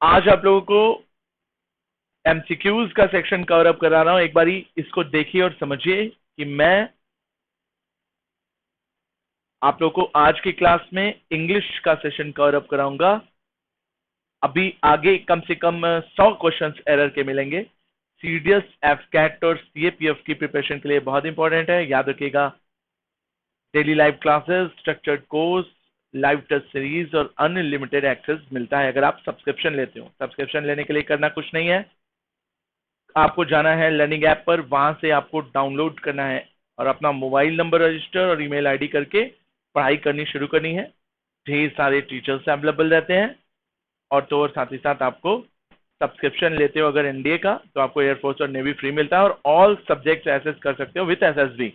आज आप लोगों को एमसीक्यूज का सेक्शन कवर अप करा रहा हूं। एक बारी इसको देखिए और समझिए कि मैं आप लोगों को आज की क्लास में इंग्लिश का सेशन कवर अप कराऊंगा। अभी आगे कम से कम 100 क्वेश्चंस एरर के मिलेंगे। सीडीएस, एफकैट और सीएपीएफ की प्रिपरेशन के लिए बहुत इंपॉर्टेंट है, याद रखिएगा। Daily live classes, structured course, live test series और अनलिमिटेड एक्सेस मिलता है अगर आप सब्सक्रिप्शन लेते हो। सब्सक्रिप्शन लेने के लिए करना कुछ नहीं है, आपको जाना है लर्निंग ऐप पर, वहां से आपको डाउनलोड करना है और अपना मोबाइल नंबर रजिस्टर और ईमेल आईडी करके पढ़ाई करनी शुरू करनी है। ढेर सारे टीचर्स अवेलेबल रहते हैं। और तो और साथ ही साथ आपको सब्सक्रिप्शन लेते हो अगर एनडीए का, तो आपको एयरफोर्स और नेवी फ्री मिलता है और ऑल सब्जेक्ट्स एसेस कर सकते हो विथ एसएसबी।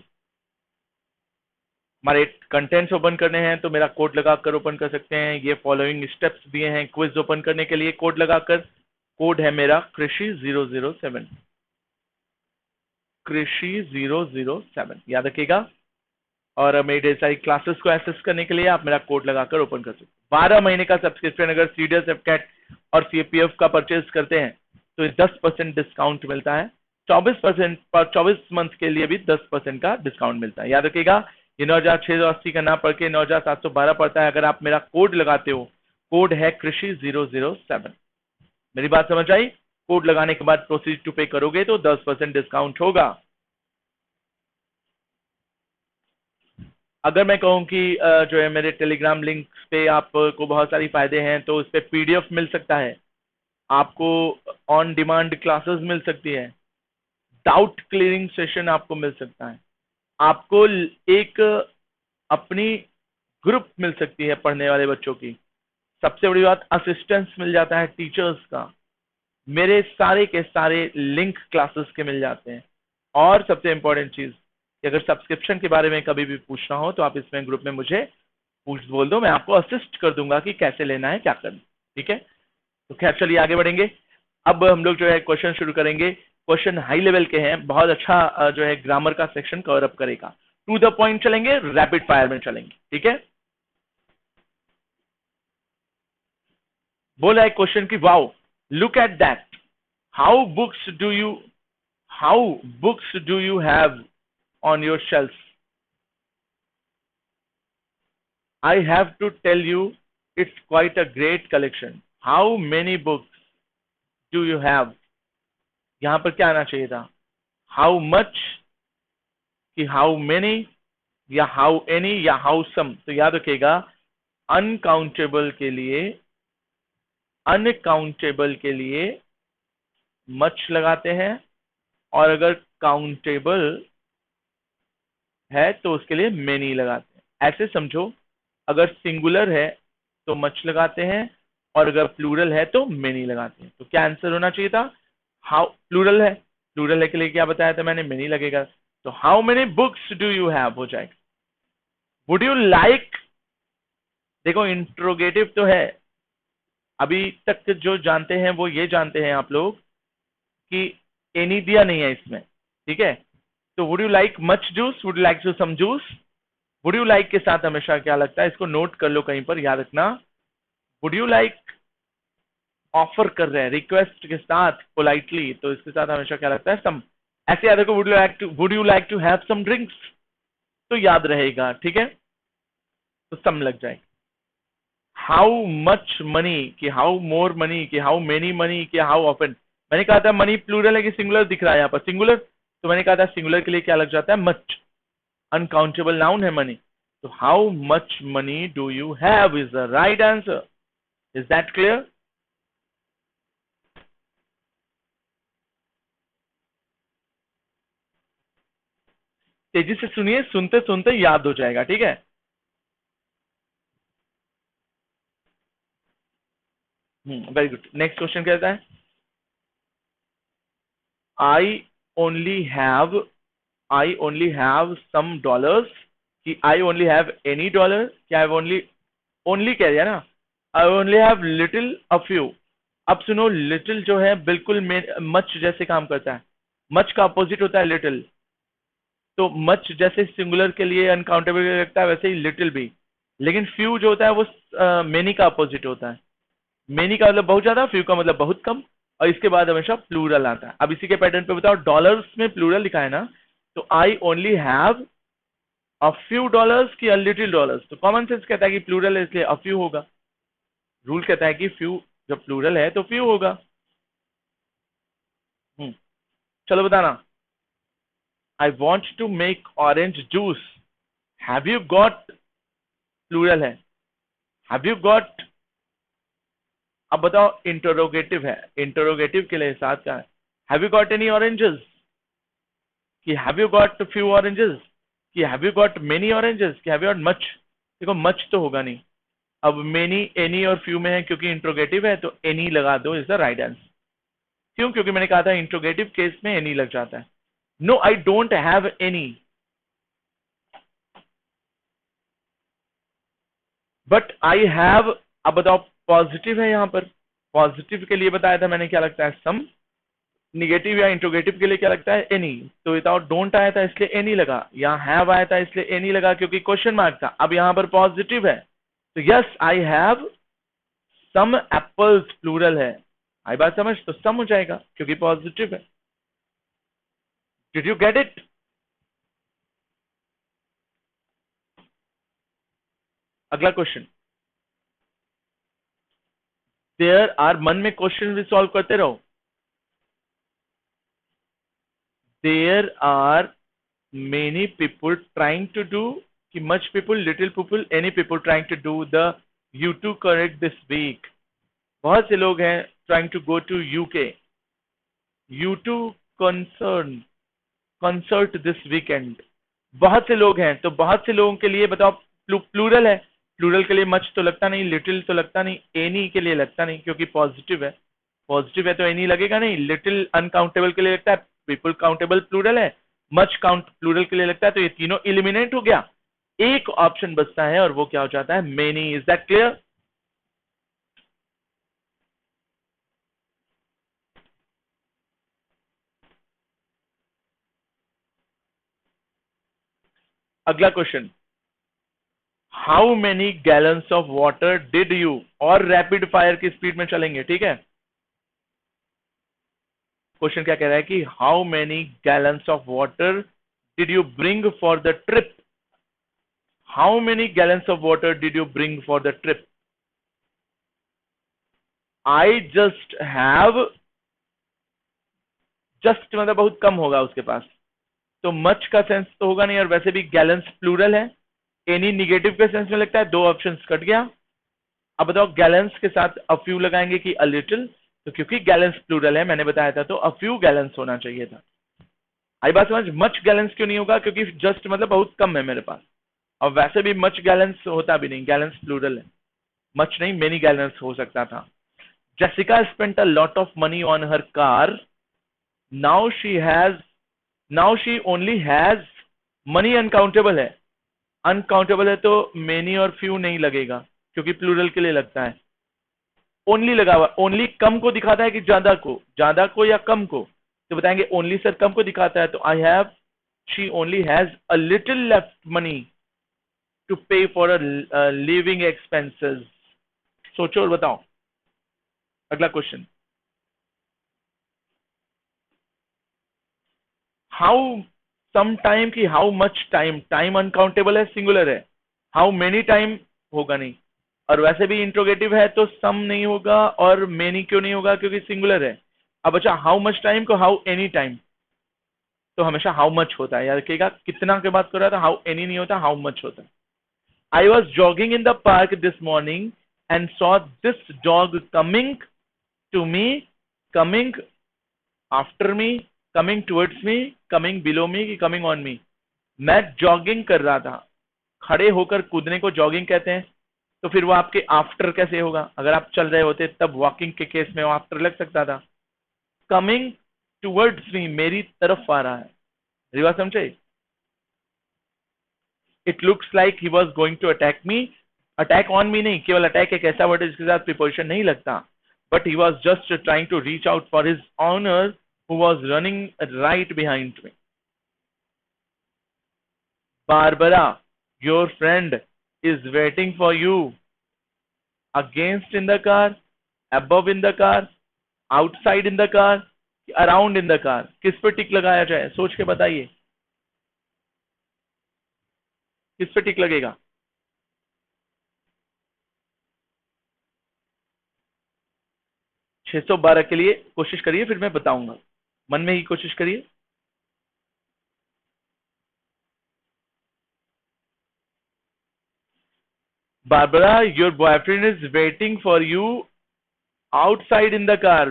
हमारे कंटेंट्स ओपन करने हैं तो मेरा कोड लगाकर ओपन कर सकते हैं। ये फॉलोइंग स्टेप्स दिए हैं क्विज ओपन करने के लिए कोड लगाकर। कोड है मेरा कृषि 007, कृषि 007, याद रखिएगा। और मेरी ढेर सारी क्लासेस को एक्सेस करने के लिए आप मेरा कोड लगाकर ओपन कर सकते हैं। 12 महीने का सब्सक्रिप्शन अगर सीडीएस, एफकैट और सीपीएफ का परचेज करते हैं तो 10% डिस्काउंट मिलता है। 24% पर 24 मंथ के लिए भी 10% का डिस्काउंट मिलता है, याद रखिएगा। ये 9,680 का ना पड़ के 9,712 पड़ता है अगर आप मेरा कोड लगाते हो। कोड है कृषि 007। मेरी बात समझ आई? कोड लगाने के बाद प्रोसीड टू पे करोगे तो 10% डिस्काउंट होगा। अगर मैं कहूं कि जो है मेरे टेलीग्राम लिंक पे आपको बहुत सारी फायदे हैं, तो उस पर पीडीएफ मिल सकता है आपको, ऑन डिमांड क्लासेस मिल सकती है, डाउट क्लियरिंग सेशन आपको मिल सकता है, आपको एक अपनी ग्रुप मिल सकती है पढ़ने वाले बच्चों की। सबसे बड़ी बात, असिस्टेंस मिल जाता है टीचर्स का। मेरे सारे के सारे लिंक क्लासेस के मिल जाते हैं। और सबसे इंपॉर्टेंट चीज कि अगर सब्सक्रिप्शन के बारे में कभी भी पूछना हो तो आप इसमें ग्रुप में मुझे पूछ बोल दो, मैं आपको असिस्ट कर दूंगा कि कैसे लेना है, क्या करना है। ठीक है, तो खैर चलिए आगे बढ़ेंगे। अब हम लोग जो है क्वेश्चन शुरू करेंगे। क्वेश्चन हाई लेवल के हैं, बहुत अच्छा जो है ग्रामर का सेक्शन कवर अप करेगा। टू द पॉइंट चलेंगे, रैपिड फायर में चलेंगे। ठीक है, बोला है क्वेश्चन की, wow look at that, how books do you how books do you have on your shelf? I have to tell you, it's quite a great collection. How many books do you have? यहां पर क्या आना चाहिए था? How much कि how many या how any या how some? तो याद रखिएगा, अनकाउंटेबल के लिए मच लगाते हैं, और अगर काउंटेबल है तो उसके लिए मेनी लगाते हैं। ऐसे समझो, अगर सिंगुलर है तो मच लगाते हैं, और अगर प्लूरल है तो मेनी लगाते हैं। तो क्या आंसर होना चाहिए था? हाउ, प्लूरल है के लिए क्या बताया था मैंने? मेनी लगेगा। तो how many books do you have हो जाएगा। वुड यू लाइक, देखो इंट्रोगेटिव तो है, अभी तक जो जानते हैं वो ये जानते हैं आप लोग कि एनी दिया नहीं है इसमें। ठीक है, तो would you like much juice, would you like to some juice. Would you like के साथ हमेशा क्या लगता है, इसको नोट कर लो कहीं पर, याद रखना। वुड यू लाइक ऑफर कर रहे हैं रिक्वेस्ट के साथ पोलाइटली, तो इसके साथ हमेशा क्या लगता है? सम। ऐसे याद रखो, would you like to have some drinks, तो याद रहेगा। ठीक है, तो सम लग जाएगा। हाउ मच मनी कि हाउ मोर मनी कि हाउ मेनी मनी कि हाउ ऑफन। मैंने कहा था मनी प्लूरल है कि सिंगुलर दिख रहा है यहाँ पर? सिंगुलर, तो मैंने कहा था सिंगुलर के लिए क्या लग जाता है? मच। अनकाउंटेबल नाउन है मनी। तो how much money do you have is the right answer. Is that clear? तेजी से सुनिए, सुनते सुनते याद हो जाएगा। ठीक है, वेरी गुड। नेक्स्ट क्वेश्चन कहता है, I only have I only have some dollars कि I only have any dollar? क्या ओनली, ओनली कह दिया ना। I only have little a few. अब सुनो, लिटिल जो है बिल्कुल मच जैसे काम करता है। मच का अपोजिट होता है लिटिल। तो मच जैसे सिंगुलर के लिए अनकाउंटेबल लगता है, वैसे ही लिटिल भी। लेकिन फ्यू जो होता है वो मेनी का अपोजिट होता है। मेनी का मतलब बहुत ज्यादा, फ्यू का मतलब बहुत कम, और इसके बाद हमेशा प्लूरल आता है। अब इसी के पैटर्न पे बताओ, डॉलर्स में प्लूरल लिखा है ना, तो आई only have a few dollars की अ लिटिल डॉलर्स, तो कॉमन सेंस कहता है कि प्लूरल है इसलिए अ फ्यू होगा। रूल कहता है कि फ्यू जब प्लूरल है तो फ्यू होगा। चलो बताना, I want to make orange juice, have you got, plural है, हैव यू गॉट। अब बताओ इंटरोगेटिव है, इंटरोगेटिव के लिए साथ का है, have you got any oranges, कि have you got few oranges, कि have you got many oranges, कि हैव यू गॉट मच। देखो मच तो होगा नहीं, अब मेनी एनी और फ्यू में है, क्योंकि इंट्रोगेटिव है तो एनी लगा दो इज द राइट आंसर। क्यों? क्योंकि मैंने कहा था इंट्रोगेटिव केस में एनी लग जाता है। No I don't have any, but I have. अब बताओ पॉजिटिव है यहाँ पर, पॉजिटिव के लिए बताया था मैंने क्या लगता है सम, निगेटिव या इंट्रोगेटिव के लिए क्या लगता है एनी। तो विदाउट डोंट आया था इसलिए एनी लगा, यहाँ हैव आया था इसलिए एनी लगा क्योंकि क्वेश्चन मार्क था। अब यहाँ पर पॉजिटिव है तो yes I have some apples, plural है, आई बात समझ, तो सम हो जाएगा क्योंकि पॉजिटिव है। Did you get it? अगला क्वेश्चन, देयर आर, मन में क्वेश्चन भी सॉल्व करते रहो। There are many people trying to do, कि much people, little people, any people trying to do the U two correct this week. बहुत से लोग हैं trying to go to UK, U two concern concert this weekend. बहुत से लोग हैं, तो बहुत से लोगों के लिए बताओ प्लूरल है, प्लूरल के लिए मच तो लगता नहीं, लिटिल तो लगता नहीं, एनी के लिए लगता नहीं क्योंकि पॉजिटिव है, पॉजिटिव है तो एनी लगेगा नहीं। लिटिल अनकाउंटेबल के लिए लगता है, पीपल काउंटेबल प्लूरल है, मच काउंट प्लूरल के लिए लगता है, तो ये तीनों इलिमिनेट हो गया। एक ऑप्शन बचता है और वो क्या हो जाता है, मेनी। Is that clear? अगला question, how many gallons of water did you, और रैपिड फायर की स्पीड में चलेंगे, ठीक है। क्वेश्चन क्या कह रहा है कि how many gallons of water did you bring for the trip, how many gallons of water did you bring for the trip. I just have, just मतलब बहुत कम होगा उसके पास, तो मच का सेंस तो होगा नहीं, और वैसे भी गैलन्स प्लूरल है, एनी निगेटिव के सेंस में लगता है, दो ऑप्शन कट गया। अब बताओ गैलन्स के साथ अ फ्यू लगाएंगे कि अ लिटिल, तो क्योंकि गैलन्स प्लूरल है मैंने बताया था, तो अ फ्यू गैलन्स होना चाहिए था। आई बात समझ? मच गैलन्स क्यों नहीं होगा, क्योंकि जस्ट मतलब बहुत कम है मेरे पास, और वैसे भी मच गैलन्स होता भी नहीं, गैलन्स प्लूरल है, मच नहीं मेनी गैलन्स हो सकता था। Jessica spent a lot of money on her car, now she has, now she only has, money uncountable है, अनकाउंटेबल है तो मेनी और फ्यू नहीं लगेगा क्योंकि प्लूरल के लिए लगता है। ओनली लगा हुआ, ओनली कम को दिखाता है कि ज्यादा को या कम को, तो बताएंगे ओनली सर कम को दिखाता है, तो I have, she only has a little left money to pay for living expenses. सोचो और बताओ। अगला क्वेश्चन, हाउ सम टाइम की how much time, time uncountable है, सिंगुलर है, हाउ मेनी टाइम होगा नहीं, और वैसे भी इंट्रोगेटिव है तो सम नहीं होगा, और मेनी क्यों नहीं होगा क्योंकि सिंगुलर है। अब अच्छा हाउ मच टाइम को हाउ एनी टाइम, तो हमेशा हाउ मच होता है, याद रखिएगा, कितना के बात कर रहा था, हाउ एनी नहीं होता, हाउ मच होता है। I was jogging in the park this morning and saw this dog coming to me, coming after me, coming towards me, coming below me, की कमिंग ऑन मी। मैं jogging कर रहा था, खड़े होकर कूदने को जॉगिंग कहते हैं, तो फिर वो आपके आफ्टर कैसे होगा, अगर आप चल रहे होते तब वॉकिंग के केस में वो आफ्टर लग सकता था। कमिंग टुवर्ड्स मी, मेरी तरफ आ रहा है, रिवा समझे। It looks like he was going to attack me, attack on me नहीं, केवल अटैक एक ऐसा वर्ड है जिसके साथ प्रिपोजिशन नहीं लगता, but he was just trying to reach out for his owner who was running right behind me. Barbara, your friend is waiting for you against in the car, above in the car, outside in the car, around in the car? किस पे टिक लगाया जाए, सोच के बताइए, किस पे टिक लगेगा? छह सौ बारह के लिए कोशिश करिए, फिर मैं बताऊंगा, मन में ही कोशिश करिए। Barbara, your boyfriend is waiting for you outside in the car.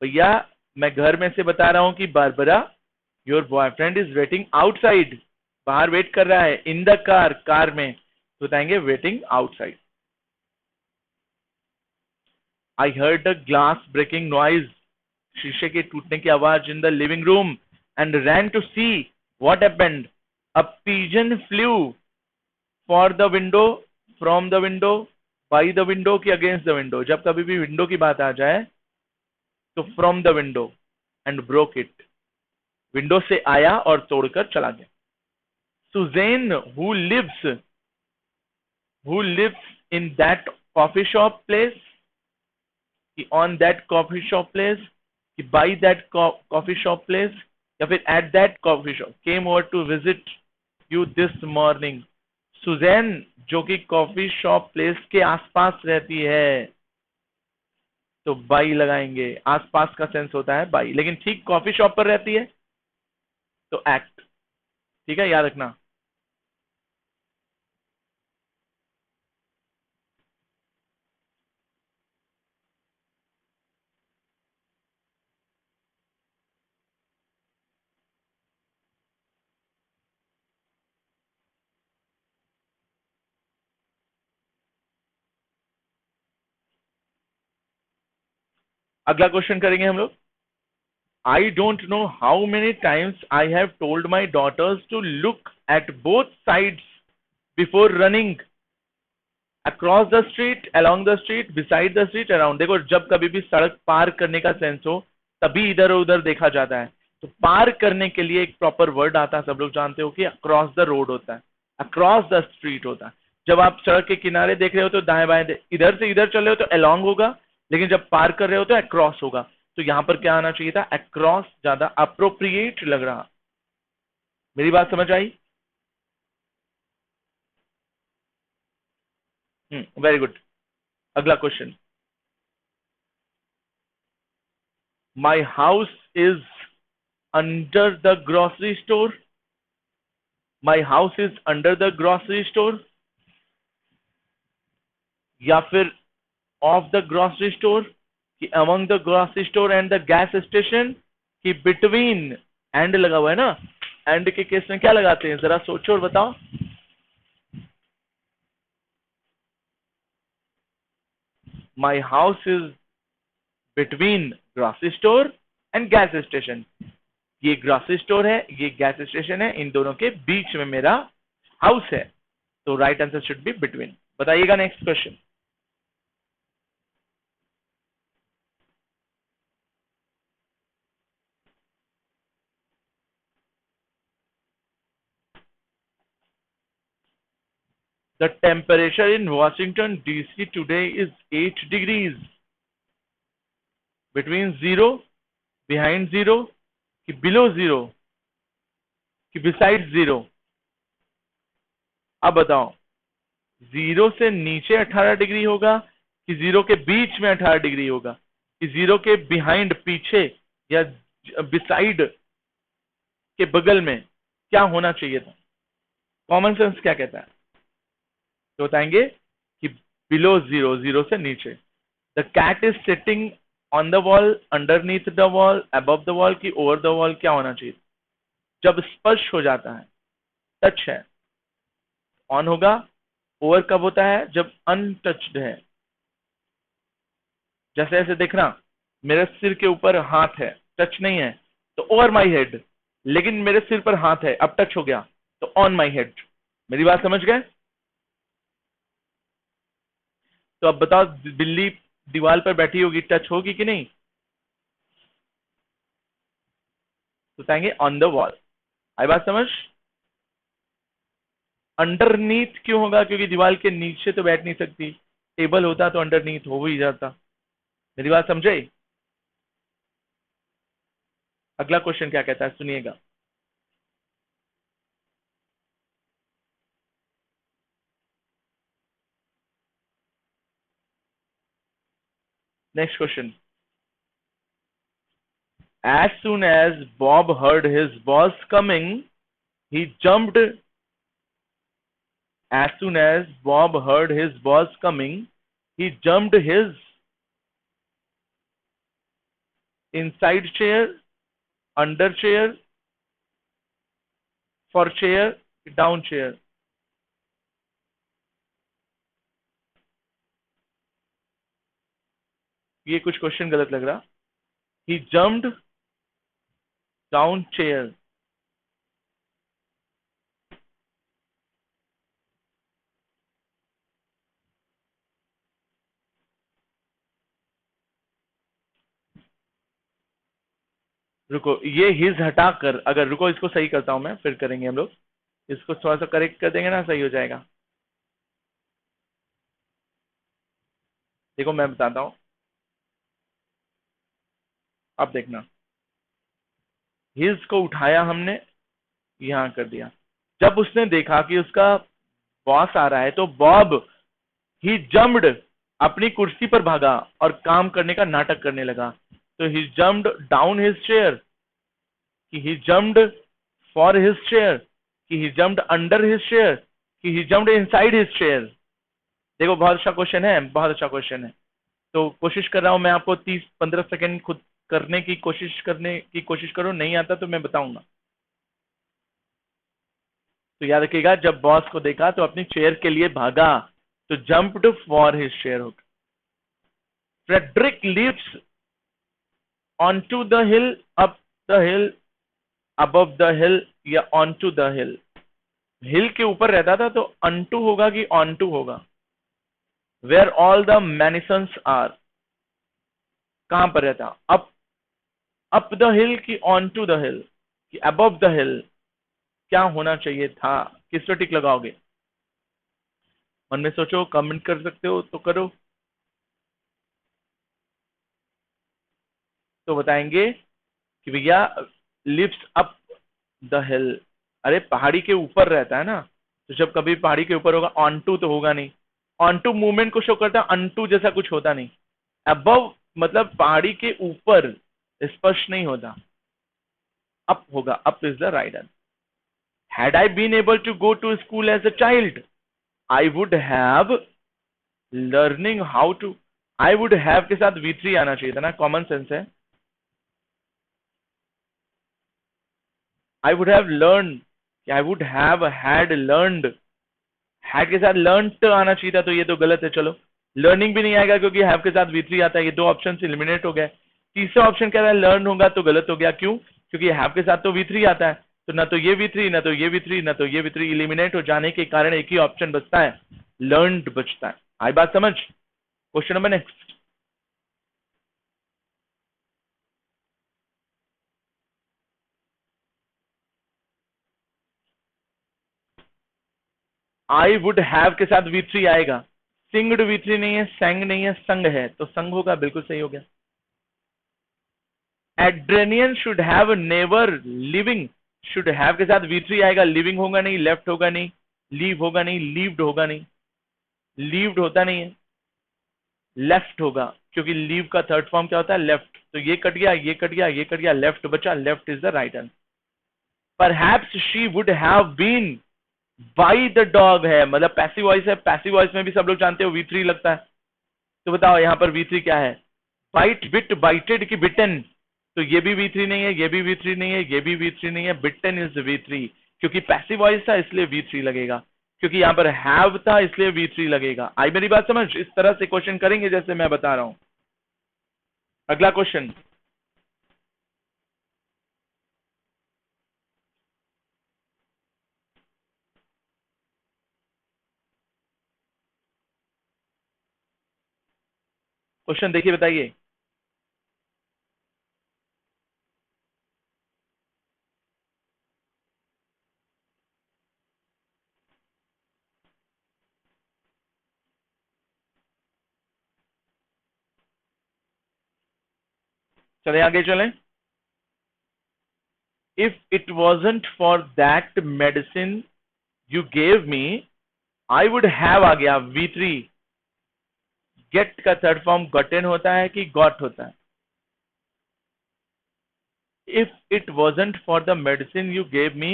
भैया मैं घर में से बता रहा हूं कि Barbara, your boyfriend is waiting outside, बाहर वेट कर रहा है, इन द कार, कार में, तो बताएंगे waiting outside. I heard the glass breaking noise, शीशे के टूटने की आवाज in the living room, and ran to see what happened. A pigeon flew for the window, from the window, by the window की against the window? जब कभी भी window की बात आ जाए तो from the window, and broke it, window से आया और तोड़कर चला गया। Susan, who lives in that coffee shop place, कि on that coffee shop place, कि by that coffee shop place, या फिर at that coffee shop, came over to visit you this morning. Suzanne जो कि कॉफी शॉप प्लेस के आसपास रहती है, तो बाई लगाएंगे, आसपास का सेंस होता है बाई, लेकिन ठीक कॉफी शॉप पर रहती है तो एक्ट। ठीक है, याद रखना। अगला क्वेश्चन करेंगे हम लोग। I don't know how many times I have told my daughters to look at both sides before running across the street, along the street, beside the street, around। देखो जब कभी भी सड़क पार करने का सेंस हो तभी इधर उधर देखा जाता है। तो पार करने के लिए एक प्रॉपर वर्ड आता है, सब लोग जानते हो कि अक्रॉस द रोड होता है, अक्रॉस द स्ट्रीट होता है। जब आप सड़क के किनारे देख रहे हो तो दाएं बाएं इधर से इधर चल रहे हो तो अलोंग होगा, लेकिन जब पार कर रहे हो तो अक्रॉस होगा। तो यहां पर क्या आना चाहिए था, अक्रॉस, ज्यादा अप्रोप्रिएट लग रहा। मेरी बात समझ आई? Very good. अगला question. My house is under the grocery store, my house is under the grocery store, या फिर ऑफ द ग्रोसरी स्टोर, कि among the grocery store and the gas station, कि बिटवीन, एंड लगा हुआ है ना, and के केस में क्या लगाते हैं, जरा सोचो और बताओ। माई house is between grocery store and gas station, ये ग्रोसरी स्टोर है, ये गैस स्टेशन है, इन दोनों के बीच में मेरा हाउस है, तो right answer should be between. बताइएगा next question. The temperature in Washington DC today is 8 degrees, between zero, behind zero, कि below zero, कि beside zero? अब बताओ, जीरो से नीचे 18 डिग्री होगा, कि जीरो के बीच में 18 डिग्री होगा, कि जीरो के बिहाइंड, पीछे, या बिसाइड, के बगल में? क्या होना चाहिए था? कॉमन सेंस क्या कहता है? तो बताएंगे कि बिलो जीरो, जीरो से नीचे। The cat is sitting on the wall, underneath the wall, above the wall, की ओवर द वॉल? क्या होना चाहिए? जब स्पर्श हो जाता है, टच है, ऑन होगा। ओवर कब होता है? जब अनटच्ड है। जैसे ऐसे देखना, मेरे सिर के ऊपर हाथ है, टच नहीं है, तो ओवर माई हेड, लेकिन मेरे सिर पर हाथ है, अब टच हो गया, तो ऑन माई हेड। मेरी बात समझ गए? तो अब बताओ, बिल्ली दीवार पर बैठी होगी, टच होगी कि नहीं? तो बताएंगे ऑन द वॉल। आई बात समझ? अंडरनीथ क्यों होगा? क्योंकि दीवार के नीचे तो बैठ नहीं सकती, टेबल होता तो अंडरनीथ हो ही जाता। मेरी बात समझे? अगला क्वेश्चन क्या कहता है, सुनिएगा। Next question. As soon as Bob heard his boss coming, he jumped. As soon as Bob heard his boss coming, he jumped his inside chair, under chair, for chair, down chair. ये कुछ question गलत लग रहा। He jumped down chair. रुको, ये his हटाकर, अगर रुको इसको सही करता हूं मैं, फिर करेंगे हम लोग। इसको थोड़ा सा करेक्ट कर देंगे ना, सही हो जाएगा। देखो मैं बताता हूं, अब देखना। हिज को उठाया हमने, यहां कर दिया। जब उसने देखा कि उसका बॉस आ रहा है, तो बॉब ही जम्प्ड, अपनी कुर्सी पर भागा और काम करने का नाटक करने लगा। तो ही जम्प्ड डाउन हिज चेयर, कि ही जम्प्ड फॉर हिज चेयर, कि ही जम्प्ड अंडर हिज चेयर, कि ही जम्प्ड इनसाइड हिज चेयर। देखो बहुत अच्छा क्वेश्चन है, बहुत अच्छा क्वेश्चन है। तो कोशिश कर रहा हूं मैं, आपको 30-15 सेकंड खुद करने की कोशिश करो, नहीं आता तो मैं बताऊंगा। तो याद रखिएगा, जब बॉस को देखा तो अपनी चेयर के लिए भागा, तो जंप्ड फॉर हिज चेयर होगा। Frederick lives on to the hill, up the hill, above the hill, या on to the hill. Hill के ऊपर रहता था तो अनटू होगा कि ऑन टू होगा। Where all the mansions are, कहां पर रहता? अप द हिल की ऑन टू द हिल कि अबव द हिल? क्या होना चाहिए था? किस पर टिक लगाओगे? मन में सोचो, कमेंट कर सकते हो तो करो। तो बताएंगे कि भैया लिफ्ट अप द हिल, अरे पहाड़ी के ऊपर रहता है ना, तो जब कभी पहाड़ी के ऊपर होगा, ऑन टू तो होगा नहीं। ऑन टू मूवमेंट को शो करता है, अनटू जैसा कुछ होता नहीं। अबव मतलब पहाड़ी के ऊपर, स्पष्ट नहीं होता। अप होगा, up is the right answer. Had I been able to go to school as a child, I would have learning how to. I would have के साथ V3 आना चाहिए था ना, कॉमन सेंस है। आई would have learn, I would have had learned, had के साथ learn आना चाहिए था, तो ये तो गलत है। चलो, लर्निंग भी नहीं आएगा क्योंकि हैव के साथ V3 आता है। ये दो ऑप्शन से एलिमिनेट हो गए। तीसरा ऑप्शन कह रहा है लर्न होगा, तो गलत हो गया। क्यों? क्योंकि हैव के साथ तो V3 आता है, तो ना तो ये V3, ना तो ये V3, ना तो ये V3, एलिमिनेट हो जाने के कारण एक ही ऑप्शन बचता है, लर्नड बचता है। आई बात समझ? Question number next. I would have के साथ V3 आएगा। सिंगड V3 नहीं है, सेंग नहीं है, संग है, तो संग होगा, बिल्कुल सही हो गया। Adrian should have never living, should have के साथ V3 आएगा, लिविंग होगा नहीं, लेफ्ट होगा नहीं, लीव होगा नहीं, लीव्ड होगा नहीं, लीव्ड होता नहीं है, लेफ्ट होगा, क्योंकि लीव का थर्ड फॉर्म क्या होता है? लेफ्ट। तो ये कट गया, ये कट गया, ये कट गया, लेफ्ट बचा, left is the right answer. Perhaps she would have been by the dog है, मतलब पैसिव वॉइस है। पैसिव वॉइस में भी सब लोग जानते हो V3 लगता है। तो बताओ यहाँ पर V3 क्या है? बाइट, बिट, बाइटेड की बिटन? तो ये भी V3 नहीं है, ये भी V3 नहीं है, ये भी V3 नहीं है, बिटन इज V3। क्योंकि पैसिव वॉइस था इसलिए V3 लगेगा, क्योंकि यहाँ पर हैव था इसलिए V3 लगेगा। आई मेरी बात समझ? इस तरह से क्वेश्चन करेंगे जैसे मैं बता रहा हूं। अगला क्वेश्चन। क्वेश्चन देखिए, बताइए। चले आगे चलें. If it wasn't for that medicine you gave me, I would have आ गया V3. Get का थर्ड फॉर्म gotten होता है कि got होता है? If it wasn't for the medicine you gave me,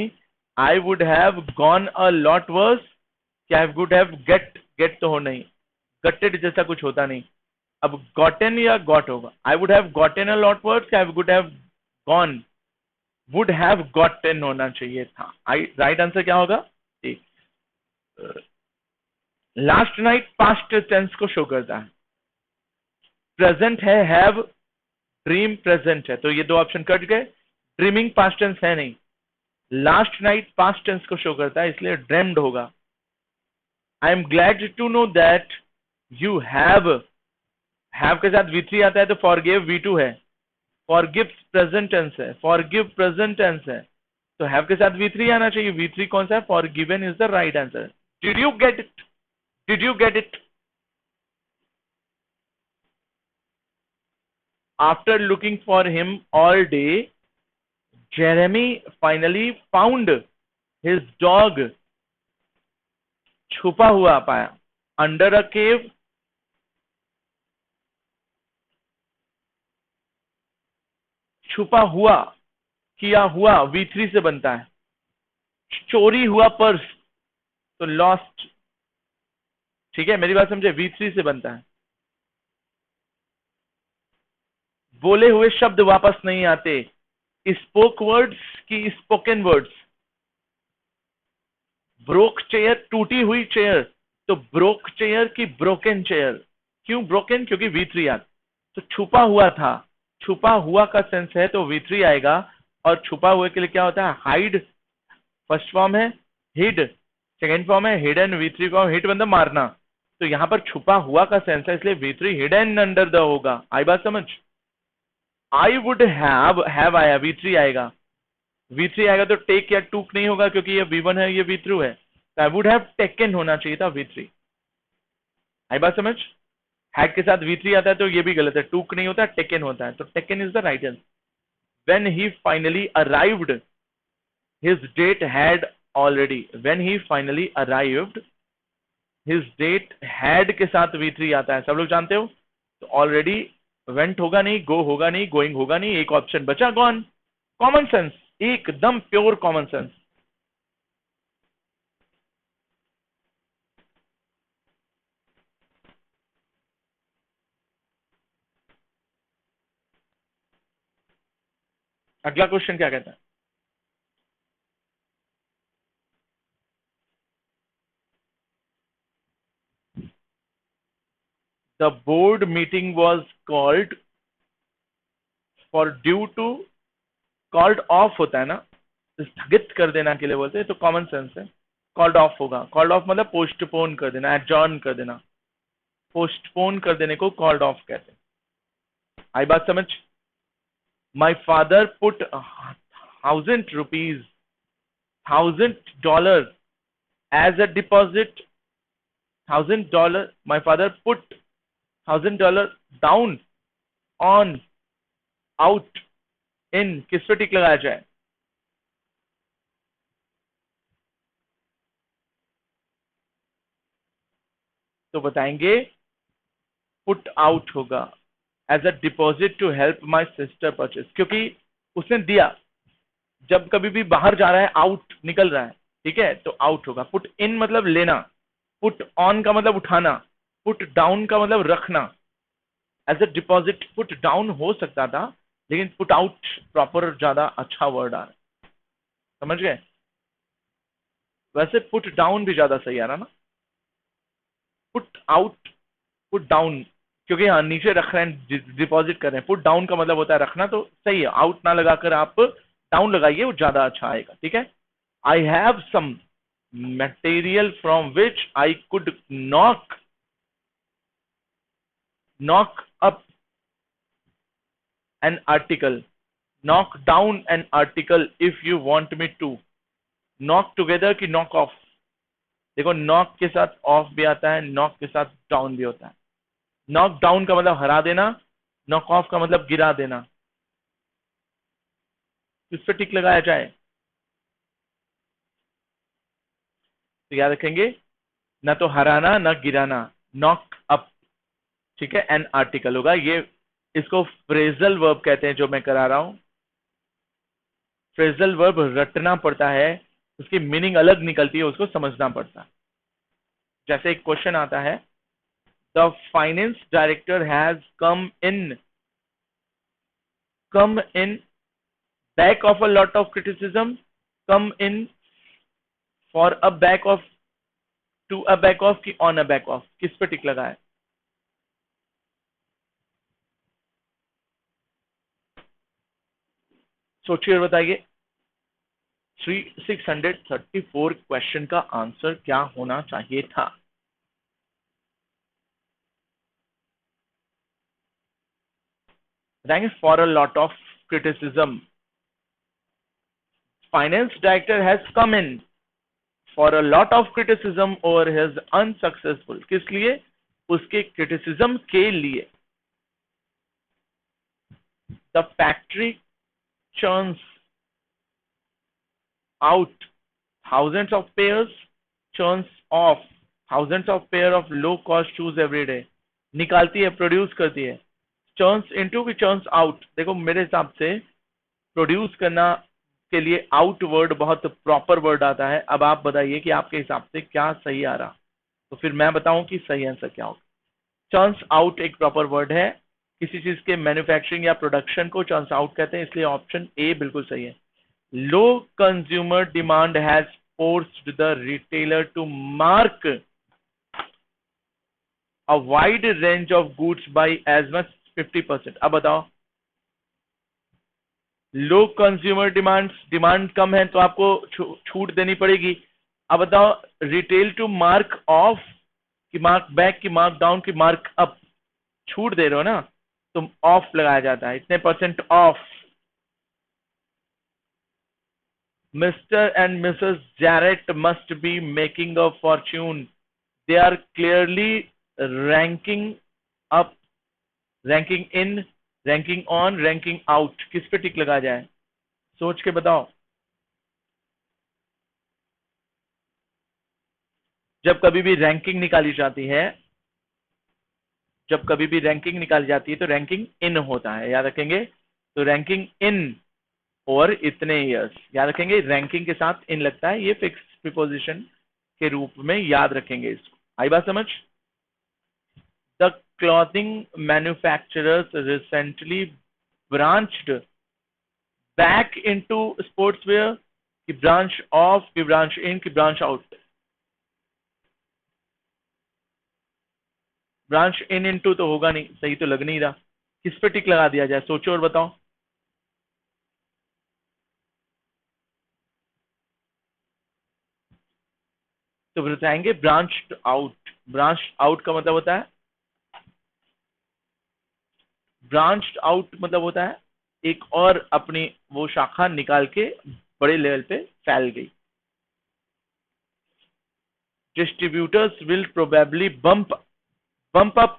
I would have gone a lot worse. क्या I would have get तो हो नहीं, gutted जैसा कुछ होता नहीं. अब gotten या got होगा. I would have gotten a lot worse क्या I would have gone? Would have gotten होना चाहिए था. राइट आंसर क्या होगा? लास्ट नाइट पास्ट टेंस को शो करता है. प्रेजेंट है हैव, ड्रीम प्रेजेंट है, तो ये दो ऑप्शन कट गए. ड्रीमिंग पास्ट टेंस है नहीं. लास्ट नाइट पास्ट टेंस को शो करता है, इसलिए ड्रीम्ड होगा. I am glad to know that you have के साथ V3 आता है तो फॉरगिव V2 है. फॉरगिव प्रेजेंट टेंस है, फॉरगिव प्रेजेंट टेंस है, तो हैव के साथ V3 आना चाहिए. V3 कौन सा है? Forgiven is the right answer. Did you get it? Did you get it? After looking for him all day, Jeremy finally found his dog. छुपा हुआ पाया. अंडर अ केव, छुपा हुआ, किया हुआ V3 से बनता है. चोरी हुआ पर्स, तो लॉस्ट. ठीक है, मेरी बात समझे? V3 से बनता है. बोले हुए शब्द वापस नहीं आते. स्पोक वर्ड्स की स्पोकन वर्ड्स. ब्रोक चेयर, टूटी हुई चेयर, तो ब्रोक चेयर की ब्रोकन चेयर. क्यों ब्रोकन? क्योंकि V3 आता. तो छुपा हुआ था, छुपा हुआ का सेंस है तो V3 आएगा. और छुपा हुए के लिए क्या होता है? हाइड फर्स्ट फॉर्म है, हिड सेकेंड फॉर्म है, हिडन V3 फॉर्म. हिट मतलब मारना, तो यहां पर छुपा हुआ का सेंस है, इसलिए V3 हिडन अंडर द होगा. आई बात समझ? आई वुड हैव आया, V3 आएगा. V3 आएगा तो टेक या टूक नहीं होगा क्योंकि ये V1 है, ये V3 है. तो आई वुड हैव टेकन होना चाहिए था V3. आई बात समझ? हैड के साथ V3 आता है तो ये भी गलत है. टूक नहीं होता, टेकन होता है, तो taken is the right answer. When he finally arrived, his date had already. When he finally arrived, his date had के साथ V3 आता है, सब लोग जानते हो. तो already went होगा नहीं, go होगा नहीं, going होगा नहीं, एक ऑप्शन बचा gone. कॉमन सेंस, एकदम प्योर कॉमन सेंस. अगला क्वेश्चन क्या कहता है? The board meeting was called for due to. called off होता है ना, स्थगित कर देना के लिए बोलते हैं, तो कॉमन सेंस है. कॉल्ड ऑफ होगा. कॉल्ड ऑफ मतलब पोस्टपोन कर देना, एडजॉर्न कर देना. पोस्टपोन कर देने को कॉल्ड ऑफ कहते हैं. आई बात समझ? My father put 1,000 rupees, $1,000 as a deposit. $1,000. My father put $1,000 down on out in. किस पे टिक लगाया जाए? तो बताएंगे पुट आउट होगा. As a deposit to help my sister purchase, क्योंकि उसने दिया. जब कभी भी बाहर जा रहा है, आउट निकल रहा है, ठीक है, तो आउट होगा. पुट इन मतलब लेना, पुट ऑन का मतलब उठाना, पुट डाउन का मतलब रखना. As a deposit put down हो सकता था, लेकिन पुट आउट प्रॉपर ज्यादा अच्छा वर्ड आ रहा है. समझ गए? वैसे पुट डाउन भी ज्यादा सही आ रहा ना. पुट आउट, पुट डाउन, क्योंकि हाँ नीचे रख रहे हैं, डिपॉजिट कर रहे हैं. पुट डाउन का मतलब होता है रखना, तो सही है. आउट ना लगाकर आप डाउन लगाइए, वो ज्यादा अच्छा आएगा. ठीक है. I have some material from which I could knock up an article, knock down an article if you want me to. Knock together की नॉक ऑफ. देखो नॉक के साथ ऑफ भी आता है, नॉक के साथ डाउन भी होता है. नॉक डाउन का मतलब हरा देना, नॉक ऑफ का मतलब गिरा देना. किस पे टिक लगाया जाए? तो याद रखेंगे, ना तो हराना ना गिराना, नॉक अप, ठीक है, एन आर्टिकल होगा ये। इसको फ्रेजल वर्ब कहते हैं जो मैं करा रहा हूं। फ्रेजल वर्ब रटना पड़ता है, उसकी मीनिंग अलग निकलती है, उसको समझना पड़ता है। जैसे एक क्वेश्चन आता है, the finance director has come in back of a lot of criticism, come in for a back of, to a back of की ऑन अ बैक ऑफ, किस पे टिक लगा है? सोचिए और बताइए। 634 क्वेश्चन का आंसर क्या होना चाहिए था? बताएंगे, for a lot of criticism, finance director has come in for a lot of criticism और हिज अनसक्सेसफुल, किस लिए? उसके क्रिटिसिज्म के लिए। The factory churns out thousands of pairs, churns off thousands of pair of low cost shoes every day, निकालती है, produce करती है। churns into की churns out, देखो मेरे हिसाब से प्रोड्यूस करना के लिए आउट वर्ड बहुत प्रॉपर वर्ड आता है। अब आप बताइए कि आपके हिसाब से क्या सही आ रहा, तो फिर मैं बताऊं कि सही आंसर क्या होगा। चर्न्स आउट एक प्रॉपर वर्ड है, किसी चीज के मैन्युफैक्चरिंग या प्रोडक्शन को चर्न्स आउट कहते हैं, इसलिए ऑप्शन ए बिल्कुल सही है। Low consumer demand has forced the retailer to mark a wide range of goods by as much 50%। अब बताओ, लो कंज्यूमर डिमांड कम है तो आपको छूट देनी पड़ेगी। अब बताओ, रिटेल टू मार्क ऑफ कि मार्क बैक की मार्क डाउन की मार्क अप, छूट दे रहे हो ना, तो ऑफ लगाया जाता है, इतने percent off. Mr and Mrs Jarrett must be making a fortune, they are clearly raking up, raking in, raking on, raking out, किस पे टिक लगा जाए? सोच के बताओ। जब कभी भी रैंकिंग निकाली जाती है, जब कभी भी रैंकिंग निकाली जाती है तो रैंकिंग इन होता है, याद रखेंगे। तो रैंकिंग इन और इतने ईयर्स, याद रखेंगे, रैंकिंग के साथ इन लगता है, ये फिक्स प्रीपोजिशन के रूप में याद रखेंगे इसको। आई बात समझ? The clothing manufacturers recently branched back into sports wear, की ब्रांच ऑफ, की ब्रांच इन, की branch out? Branch in into तो होगा नहीं, सही तो लग नहीं रहा, किस पे टिक लगा दिया जाए? सोचो और बताओ। तो बताएंगे ब्रांच आउट। ब्रांच आउट का मतलब होता है, ब्रांच आउट मतलब होता है एक और अपनी वो शाखा निकाल के बड़े लेवल पे फैल गई। Distributors will probably bump up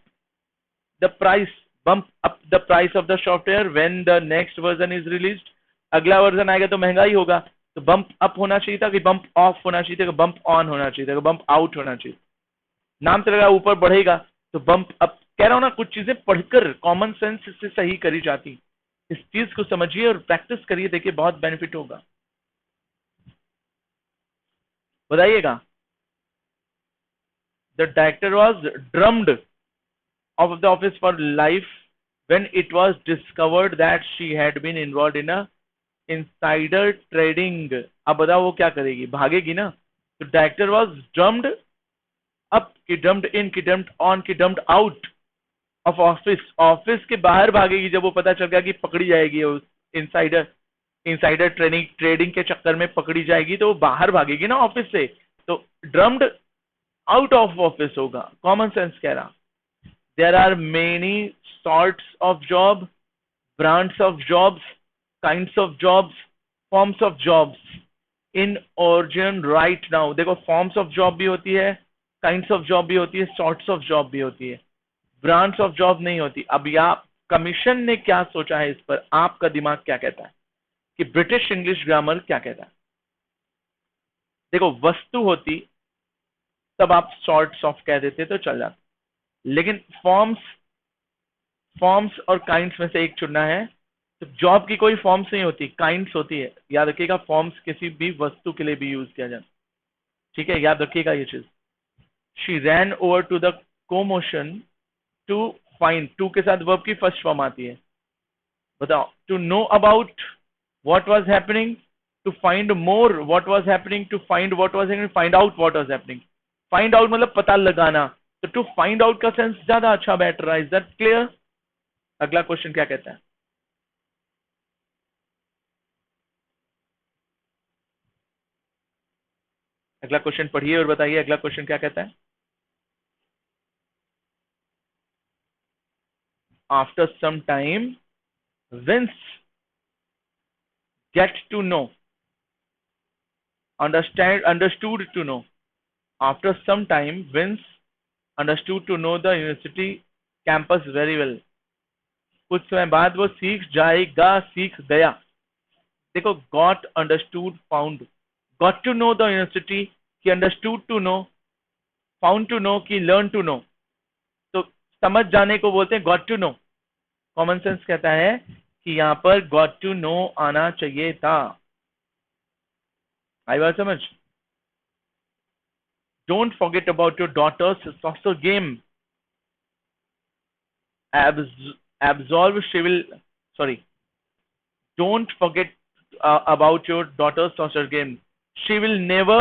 the price, bump up the price of the software when the next version is released, अगला वर्जन आएगा तो महंगा ही होगा। तो बम्प अप होना चाहिए था कि बम्प ऑफ होना चाहिए था, बम्प ऑन होना चाहिए था, बम्प आउट होना चाहिए? नाम से लगा ऊपर बढ़ेगा तो बम्प अप। कह रहा हूं ना, कुछ चीजें पढ़कर कॉमन सेंस से सही करी जाती। इस चीज को समझिए और प्रैक्टिस करिए, देखिए बहुत बेनिफिट होगा। बताइएगा। The director was drummed of the office for life when it was discovered that she had been involved in a insider trading। अब बताओ वो क्या करेगी, भागेगी ना। तो डायरेक्टर वॉज ड्रम्ड अप की ड्रम्ड इन की ड्रम्ड ऑन की drummed out of office, office के बाहर भागेगी जब वो पता चल गया कि पकड़ी जाएगी उस इनसाइडर, इनसाइडर ट्रेडिंग ट्रेडिंग के चक्कर में पकड़ी जाएगी, तो वो बाहर भागेगी ना ऑफिस से। तो ड्रम्ड आउट ऑफ ऑफिस होगा, कॉमन सेंस कह रहा। There are many sorts of job, brands of jobs, kinds of jobs, forms of jobs in origin right now। देखो forms of job भी होती है, kinds of job भी होती है, sorts of job भी होती है, brands of job नहीं होती। अब या कमीशन ने क्या सोचा है इस पर, आपका दिमाग क्या कहता है? कि ब्रिटिश इंग्लिश ग्रामर क्या कहता है। देखो वस्तु होती तब आप सॉर्ट्स ऑफ कह देते तो चल जाता, लेकिन फॉर्म्स, फॉर्म्स और काइंड्स में से एक चुनना है। तो जॉब की कोई फॉर्म्स नहीं होती, काइंड्स होती है। याद रखिएगा, फॉर्म्स किसी भी वस्तु के लिए भी यूज किया जाता, ठीक है, याद रखिएगा ये चीज। She ran over to the commotion to find, to के साथ वर्ब की फर्स्ट फॉर्म आती है। बताओ, to know about what was happening, to find more what was happening, to find what was happening, find out what was happening. Find out मतलब पता लगाना, तो टू फाइंड आउट का सेंस ज्यादा अच्छा बेटर है। Is that clear? अगला question क्या कहता है? अगला क्वेश्चन पढ़िए और बताइए अगला क्वेश्चन क्या कहता है। After some time Vince get to know, understand, understood to know. After some time Vince understood to know the university campus very well. कुछ समय बाद वो सीख जाएगा, सीख गया। देखो got, understood, found। got to know the university कि understood to know, found to know कि learn to know। तो समझ जाने को बोलते हैं got to know। Common sense कहता है कि यहाँ पर got to know आना चाहिए था। आई बात समझ? Don't forget about your daughter's soccer game. Absolve, she will, sorry, don't forget about your daughter's soccer game. She will never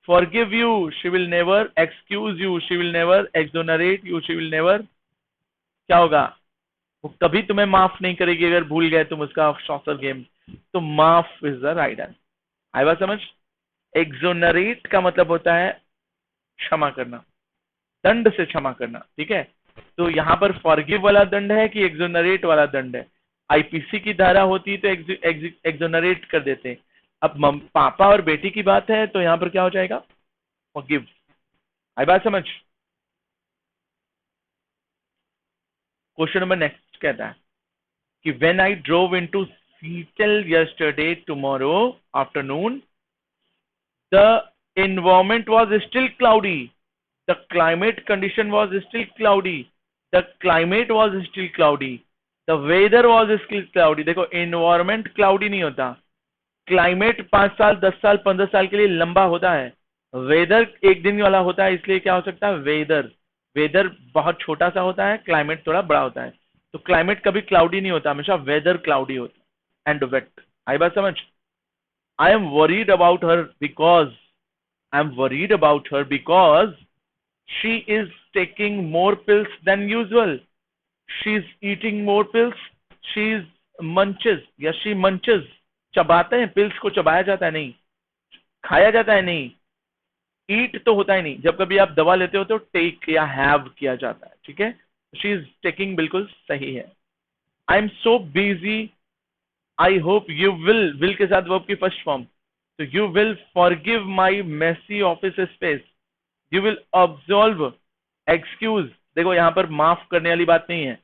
forgive you, she will never excuse you, she will never exonerate you, she will never, क्या होगा, वो कभी तुम्हें माफ नहीं करेगी अगर भूल गए तुम उसका सॉकर गेम। तो माफ इज द राइट आंसर। आई बात समझ? एक्सोनरेट का मतलब होता है क्षमा करना, दंड से क्षमा करना, ठीक है। तो यहाँ पर फॉरगिव वाला दंड है कि एक्सोनरेट वाला दंड है? आईपीसी की धारा होती तो एक्सोनरेट कर देते। अब पापा और बेटी की बात है तो यहाँ पर क्या हो जाएगा? फॉरगिव। आई बात समझ? क्वेश्चन नंबर नेक्स्ट कहता है कि when I drove into सीटल yesterday tomorrow afternoon the environment was still cloudy, the climate condition was still cloudy, the climate was still cloudy, the weather was still cloudy। देखो environment cloudy नहीं होता, climate 5 साल 10 साल 15 साल के लिए लंबा होता है, weather एक दिन वाला होता है, इसलिए क्या हो सकता है? weather। weather बहुत छोटा सा होता है, climate थोड़ा बड़ा होता है। तो climate कभी cloudy नहीं होता, हमेशा weather cloudy होता है and wet। आई बात समझ? I am worried about her because I'm worried about her because she is taking more pills than usual. She's eating more pills. She's munches या she munches। चबाते हैं, pills को चबाया जाता है नहीं, खाया जाता है नहीं, eat तो होता है नहीं। जब कभी आप दवा लेते हो तो take या have किया जाता है, ठीक है। She is taking बिल्कुल सही है। I'm so busy, I hope you will के साथ verb की फर्स्ट फॉर्म, तो you will forgive my messy office space, you will absolve, excuse। देखो यहाँ पर माफ करने वाली बात नहीं है,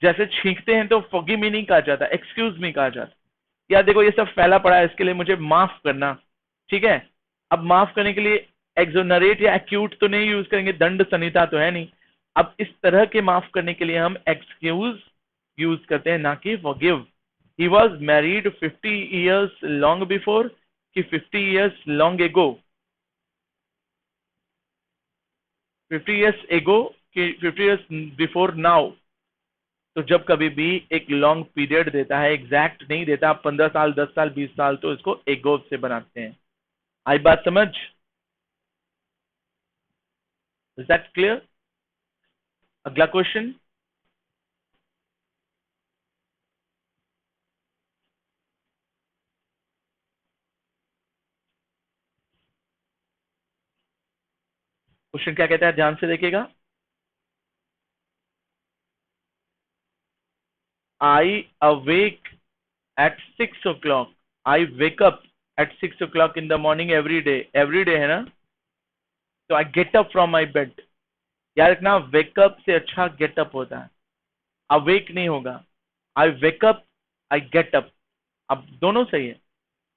जैसे छींकते हैं तो forgive me नहीं कहा जाता, excuse me कहा जाता। या देखो ये सब फैला पड़ा है, इसके लिए मुझे माफ करना, ठीक है। अब माफ करने के लिए एक्सोनरेट या एक्यूट तो नहीं यूज करेंगे, दंड संहिता तो है नहीं। अब इस तरह के माफ करने के लिए हम एक्सक्यूज यूज करते हैं, ना कि forgive। He was married 50 years long before कि 50 years long ago, 50 years ago कि 50 years before now। तो जब कभी भी एक लॉन्ग पीरियड देता है, एग्जैक्ट नहीं देता, 15 साल 10 साल 20 साल, तो इसको एगो से बनाते हैं। आई बात समझ? Is that clear? अगला क्वेश्चन, क्वेश्चन क्या कहता है, ध्यान से देखिएगा। I awake at 6 o'clock, I wake up at 6 o'clock in the morning every day है ना। तो I get up from my bed. याद रखना, वेकअप से अच्छा गेटअप होता है, अवेक नहीं होगा। I wake up, I get up. अब दोनों सही है,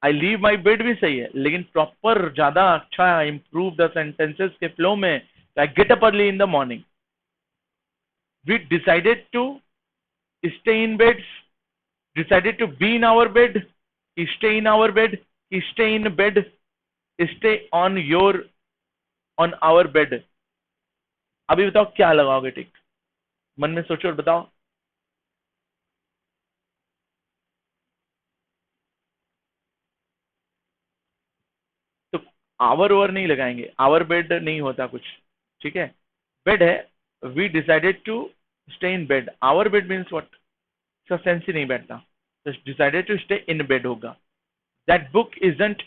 आई लीव माई बेड भी सही है, लेकिन प्रॉपर ज्यादा अच्छा इंप्रूव द सेंटेंसेस के फ्लो में I get up early in the morning, we decided to stay in bed, decided to be in our bed, stay in our bed, stay in bed, stay on our bed. अभी बताओ क्या लगाओगे टिक, मन में सोचो और बताओ। तो आवर ओवर नहीं लगाएंगे, आवर बेड नहीं होता कुछ, ठीक है, बेड है, we decided to stay in bed, our bed means what, इसका सेंस ही नहीं बैठता, तो decided to stay in bed होगा। That book isn't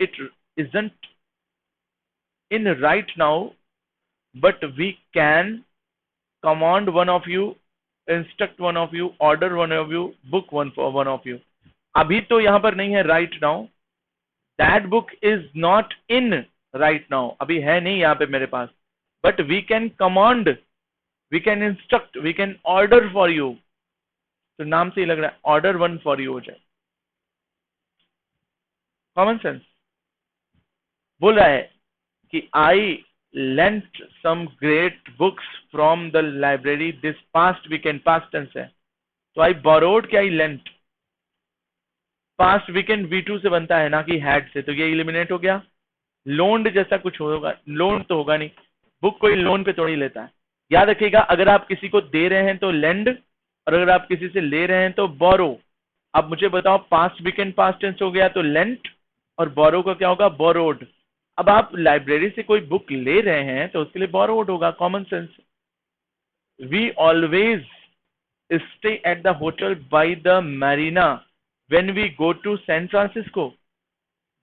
in right now, but we can command one of you, instruct one of you, order one of you, book one for one of you। अभी तो यहां पर नहीं है right now, that book is not in right now, अभी है नहीं यहां पे मेरे पास, but we can command, we can instruct, we can order for you, तो नाम से ही लग रहा है order one for you हो जाए। कॉमन सेंस बोल रहा है कि आई lent some great books from the library this past weekend, past tense है, तो I borrowed क्या I lent, past weekend V2 से बनता है ना कि had से, तो ये eliminate हो गया। loaned जैसा कुछ होगा, लोन तो होगा नहीं, बुक कोई लोन पे थोड़ी लेता है। याद रखिएगा, अगर आप किसी को दे रहे हैं तो lend, और अगर आप किसी से ले रहे हैं तो borrow। अब मुझे बताओ पास्ट वीकेंड पास्ट टेंस हो गया तो लेंट, और borrow का क्या होगा borrowed। अब आप लाइब्रेरी से कोई बुक ले रहे हैं तो उसके लिए borrowed होगा, common sense. We always stay at the hotel by the marina when we go to San Francisco,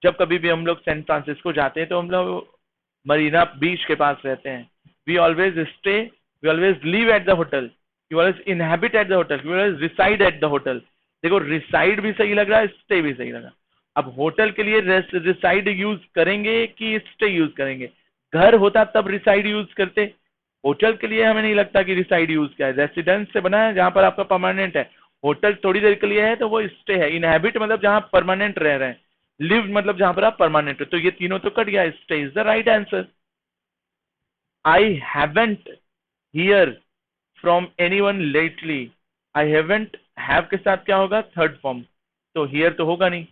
जब कभी भी हम लोग सैन फ्रांसिस्को जाते हैं तो हम लोग मरीना बीच के पास रहते हैं। We always stay, we always live at the hotel, you always inhabit at the hotel, you always reside at the hotel. देखो रिसाइड भी सही लग रहा है, स्टे भी सही लग रहा है। अब होटल के लिए रिसाइड यूज करेंगे कि स्टे यूज करेंगे, घर होता तब रिसाइड यूज करते, होटल के लिए हमें नहीं लगता कि रिसाइड यूज किया है, रेसिडेंस से बना है जहां पर आपका परमानेंट है, होटल थोड़ी देर के लिए है तो वो स्टे है, इनहेबिट मतलब जहां परमानेंट रह रहे हैं, लिव मतलब जहां पर आप परमानेंट हो, तो ये तीनों तो कट गया, stay is the right answer. I haven't here from anyone lately, I haven't, have के साथ क्या होगा थर्ड फॉर्म, तो हियर तो होगा नहीं,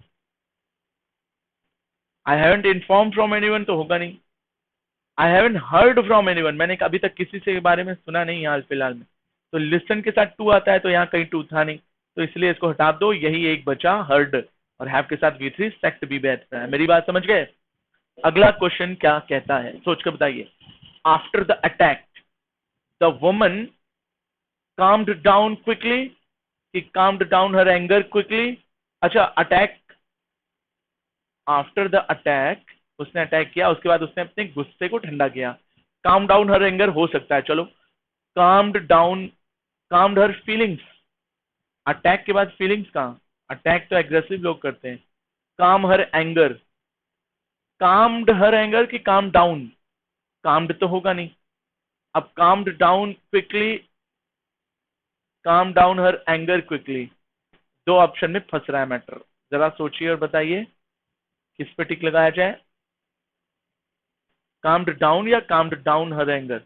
I haven't inform from anyone तो होगा नहीं, I haven't heard from anyone, मैंने अभी तक किसी से बारे में सुना नहीं हाल फिलहाल में, तो लिसन के साथ टू आता है तो यहाँ कहीं टू था नहीं, तो इसलिए इसको हटा दो, यही एक बचा हर्ड, और हैव के साथ V3 सेक्ट भी बैठता है। मेरी बात समझ गए? अगला क्वेश्चन क्या कहता है सोच कर बताइए। After the attack the woman calmed down quickly, he calmed down her anger quickly। अच्छा अटैक, आफ्टर द अटैक उसने अटैक किया, उसके बाद उसने अपने गुस्से को ठंडा किया, काम डाउन हर एंगर हो सकता है, चलो काम्ड डाउन, काम्ड हर फीलिंग्स, अटैक के बाद फीलिंग्स कहाँ, अटैक तो एग्रेसिव लोग करते हैं, calm her anger, calmed her anger की काम डाउन, काम्ड तो होगा नहीं, अब calmed down quickly, calm down her anger quickly, दो ऑप्शन में फंस रहा है मैटर, जरा सोचिए और बताइए किस पे टिक लगाया जाए, काम्ड डाउन या काम्ड डाउन हर एंगर।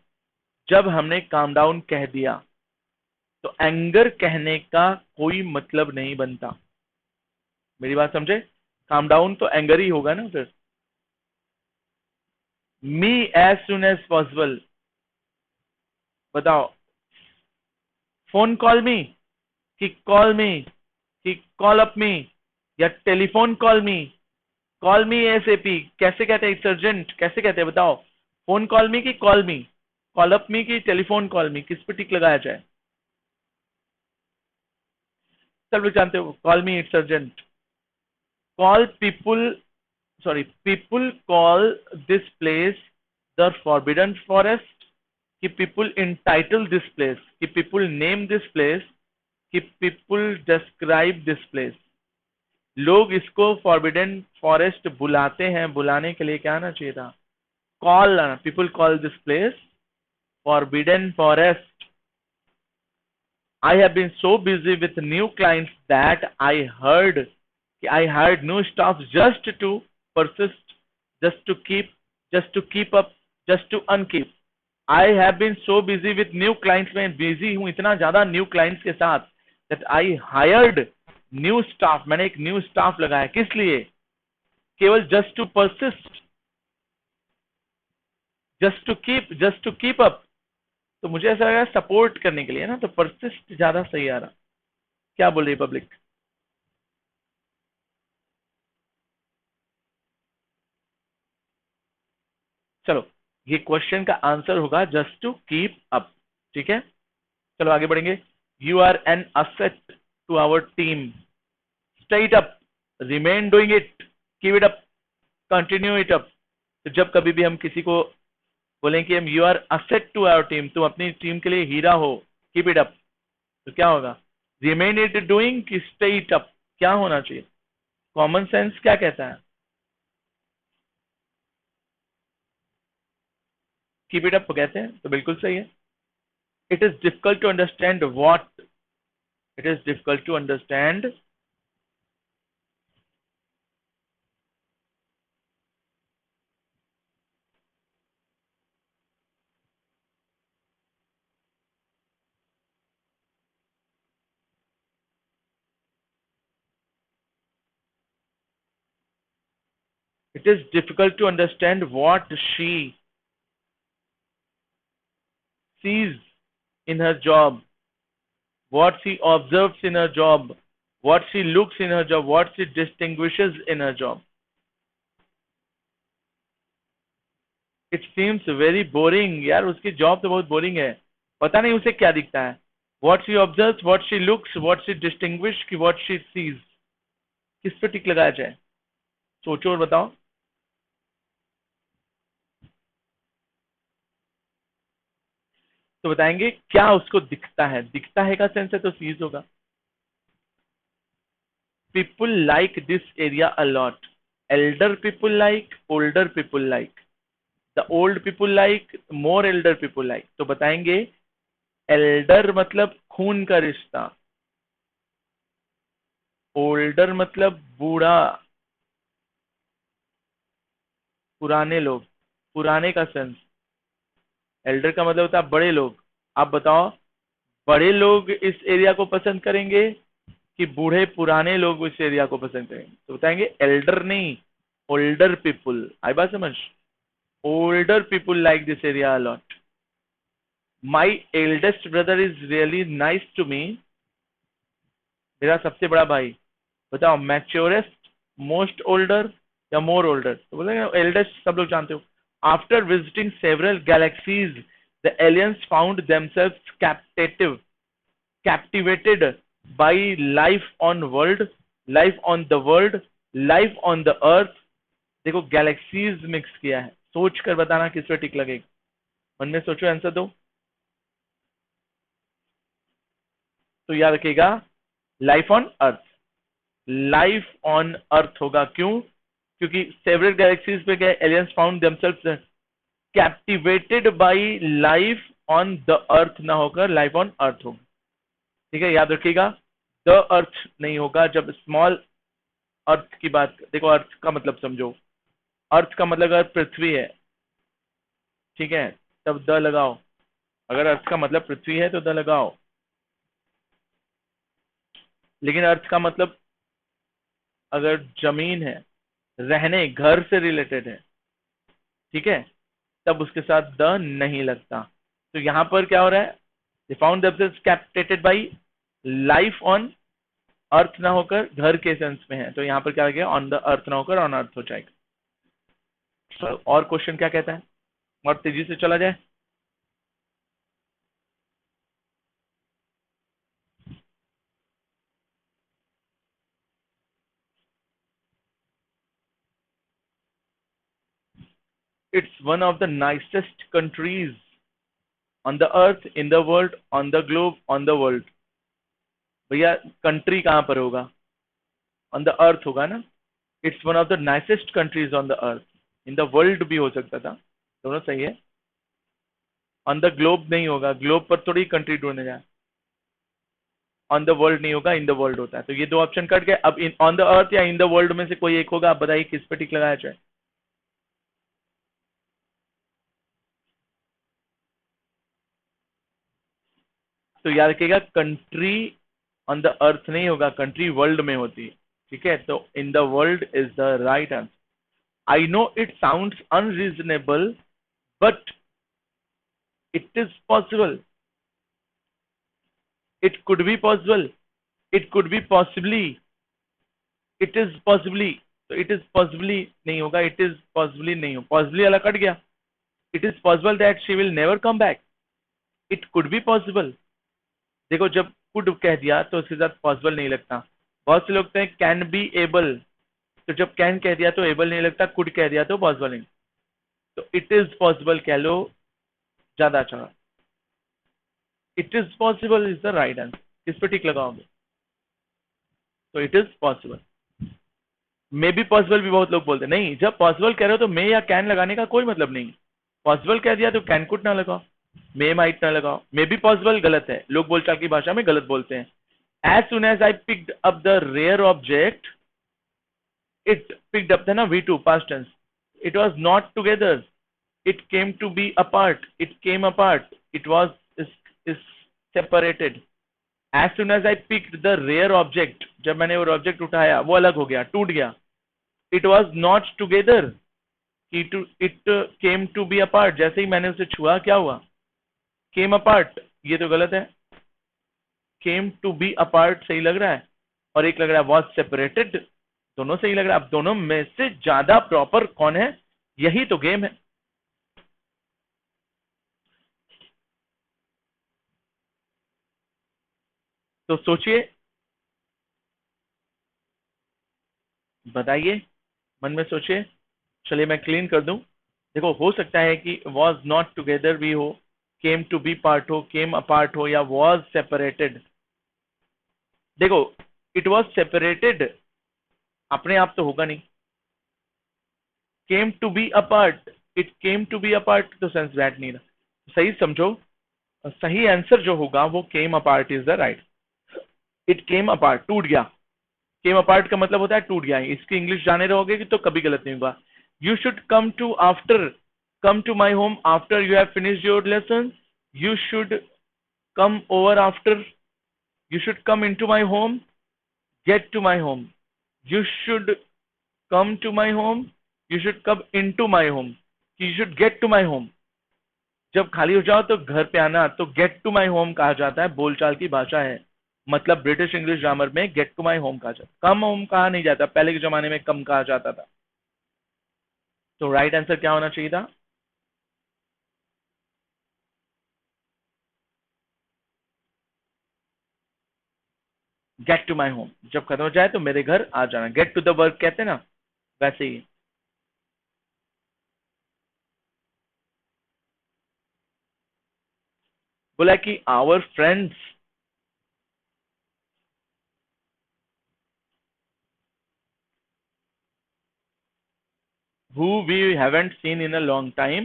जब हमने काम डाउन कह दिया तो एंगर कहने का कोई मतलब नहीं बनता, मेरी बात समझे, काम डाउन तो एंगर ही होगा ना फिर। Me as soon as possible, बताओ फोन कॉल मी कि कॉल मी कि कॉल अप मी, या टेलीफोन कॉल मी एसएपी, कैसे कहते हैं, इट्स अर्जेंट कैसे कहते हैं बताओ, फोन कॉल मी कि कॉल मी, कॉल अप मी कि टेलीफोन कॉल मी, किस पे टिक लगाया जाए? सब लोग जानते हो call me it's urgent. Call people, sorry people call this place the forbidden forest, कि पीपुल इंटाइटल दिस प्लेस, कि पीपुल नेम दिस प्लेस, कि पीपुल डिस्क्राइब दिस प्लेस। लोग इसको फॉरबिडन फॉरेस्ट बुलाते हैं, बुलाने के लिए क्या आना चाहिए था, कॉल आना, people call this place forbidden forest. I have been so busy with new clients that I heard कि I hired new staff just to persist, just to keep, just to keep up, just to unkeep. I have been so busy with new clients, मैं busy हूँ इतना ज्यादा new clients के साथ, that I hired new staff, मैंने एक new staff लगाया, किस लिए? केवल just to persist, just to keep up. तो मुझे ऐसा लगा सपोर्ट करने के लिए ना, तो persist ज्यादा सही आ रहा. क्या बोल रही पब्लिक? चलो, ये क्वेश्चन का आंसर होगा जस्ट टू कीप अप. ठीक है, चलो आगे बढ़ेंगे. You are an asset to our team. Stay it up, remain doing it, keep it up, continue it up. तो जब कभी भी हम किसी को बोलें कि हम you are asset to our team, तुम अपनी टीम के लिए हीरा हो, कीप इट अप, तो क्या होगा? रिमेन इट डूइंग कि स्टे इट अप? क्या होना चाहिए? कॉमन सेंस क्या कहता है? कीप इट अप कहते हैं, तो बिल्कुल सही है. It is difficult to understand what, it is difficult to understand it is difficult to understand what she sees in her job, what she observes in her job, what she looks in her job, what she distinguishes in her job. It seems very boring. यार उसकी job तो बहुत boring है, पता नहीं उसे क्या दिखता है. What she observes, what she looks, what she distinguishes, कि what she sees. किस पे टिक लगाया जाए? सोचो और बताओ. तो बताएंगे क्या उसको दिखता है. दिखता है का सेंस है तो सीज होगा. People like this area a lot. Elder people like, older people like. The old people like, more elder people like. तो बताएंगे एल्डर मतलब खून का रिश्ता, ओल्डर मतलब बूढ़ा, पुराने लोग, पुराने का सेंस. एल्डर का मतलब होता है बड़े लोग. आप बताओ, बड़े लोग इस एरिया को पसंद करेंगे कि बूढ़े पुराने लोग इस एरिया को पसंद करेंगे? तो बताएंगे एल्डर नहीं, ओल्डर पीपुल. आई बात समझ? Older people like this area a lot. My eldest brother is really nice to me. मेरा सबसे बड़ा भाई. बताओ मैच्योरेस्ट, मोस्ट ओल्डर या मोर ओल्डर? तो बोलेंगे एल्डेस्ट, सब लोग जानते हो. After visiting several galaxies the aliens found themselves captivated by life on world, life on the world, life on the earth. देखो गैलेक्सीज मिक्स किया है. सोच कर बताना किस पे टिक लगेगा. मन में सोचो, आंसर दो. तो याद रखिएगा life on earth. Life on earth होगा. क्यों? क्योंकि सेवरल गैलेक्सीज पे गए, aliens found themselves captivated bye life on the earth ना होकर लाइफ ऑन अर्थ होगा. ठीक है, याद रखिएगा. द अर्थ नहीं होगा. जब स्मॉल अर्थ की बात, देखो अर्थ का मतलब समझो. अर्थ का मतलब अगर पृथ्वी है, ठीक है, तब द लगाओ. अगर अर्थ का मतलब पृथ्वी है तो द लगाओ. लेकिन अर्थ का मतलब अगर जमीन है, रहने, घर से रिलेटेड है, ठीक है, तब उसके साथ द नहीं लगता. तो यहां पर क्या हो रहा है? They found themselves captivated bye life on earth ना होकर घर के सेंस में है, तो यहां पर क्या लगेगा? ऑन द अर्थ ना होकर ऑन अर्थ हो जाएगा. तो और क्वेश्चन क्या कहता है? और तेजी से चला जाए. It's one of the nicest countries on the earth, in the world, on the globe, on the world. भैया कंट्री कहां पर होगा? ऑन द अर्थ होगा ना. It's one of the nicest countries on the earth. In the world भी हो सकता था, दोनों सही है. ऑन द ग्लोब नहीं होगा, ग्लोब पर थोड़ी कंट्री ढूंढने जाए. ऑन द वर्ल्ड नहीं होगा, इन द वर्ल्ड होता है। तो ये दो ऑप्शन कट गए। अब इन ऑन द अर्थ या इन द वर्ल्ड में से कोई एक होगा, आप बताइए किस पे टिक लगाया जाए। तो याद रखिएगा, कंट्री ऑन द अर्थ नहीं होगा, कंट्री वर्ल्ड में होती है। ठीक है, तो in the world is the right answer. I know it sounds unreasonable, but it is possible, it could be possible, it could be possibly, it is possibly. तो it is possibly नहीं होगा, it is possibly नहीं हो, possibly अलग cut गया। It is possible that she will never come back, it could be possible. देखो, जब could कह दिया तो उसके साथ पॉसिबल नहीं लगता। बहुत से लोग कहते हैं कैन बी एबल, तो जब कैन कह दिया तो एबल नहीं लगता, कुड कह दिया तो पॉसिबल नहीं। तो इट इज पॉसिबल कह लो, ज्यादा अच्छा। It is possible is the right answer. किस पे टिक लगाओगे? तो it is possible. May be possible भी बहुत लोग बोलते हैं। नहीं, जब पॉसिबल कह रहे हो तो मे या कैन लगाने का कोई मतलब नहीं। पॉसिबल कह दिया तो कैन कुड ना लगाओ, मे माइट ना लगाओ। मे बी पॉसिबल गलत है, लोग बोलचाल की भाषा में गलत बोलते हैं। As soon as I picked up the rare object, it picked up था ना, V2 past tense. It was not together, it came to be apart, it came apart, it was is separated. As soon as I picked the rare object, जब मैंने वो object उठाया वो अलग हो गया, टूट गया। It was not together, it came to be apart। जैसे ही मैंने उसे छुआ क्या हुआ? Came apart। ये तो गलत है। Came to be apart सही लग रहा है, और एक लग रहा है was separated। दोनों सही लग रहा है। अब दोनों में से ज्यादा प्रॉपर कौन है, यही तो गेम है। तो सोचिए, बताइए, मन में सोचिए। चलिए मैं क्लीन कर दूं। देखो, हो सकता है कि वॉज नॉट टुगेदर भी हो, केम टू बी पार्ट हो, केम अपार्ट हो, या वॉज सेपरेटेड। देखो, इट वॉज सेपरेटेड अपने आप तो होगा नहीं। Came to be apart, it came to be apart तो सेंस दैट नहीं रहा। सही समझो, सही आंसर जो होगा वो came apart is the right. It came apart, टूट गया। केम अपार्ट का मतलब होता है टूट गया है। इसकी इंग्लिश जाने रहोगे कि तो कभी गलत नहीं होगा। You should come to after, come to my home after you have finished your lesson, you should come over after, you should come into my home, get to my home, you should come to my home, you should come into my home, you should get to my home। जब खाली हो जाओ तो घर पे आना, तो gate to my home कहा जाता है, बोलचाल की भाषा है। मतलब ब्रिटिश इंग्लिश ग्रामर में गेट टू माई होम कहा जाता है, कम होम कहा नहीं जाता। पहले के जमाने में कम कहा जाता था। तो राइट आंसर क्या होना चाहिए था? Get to my home. जब खत्म हो जाए तो मेरे घर आ जाना, गेट टू द वर्क कहते हैं ना, वैसे ही। बोला कि our friends who we haven't seen in a long time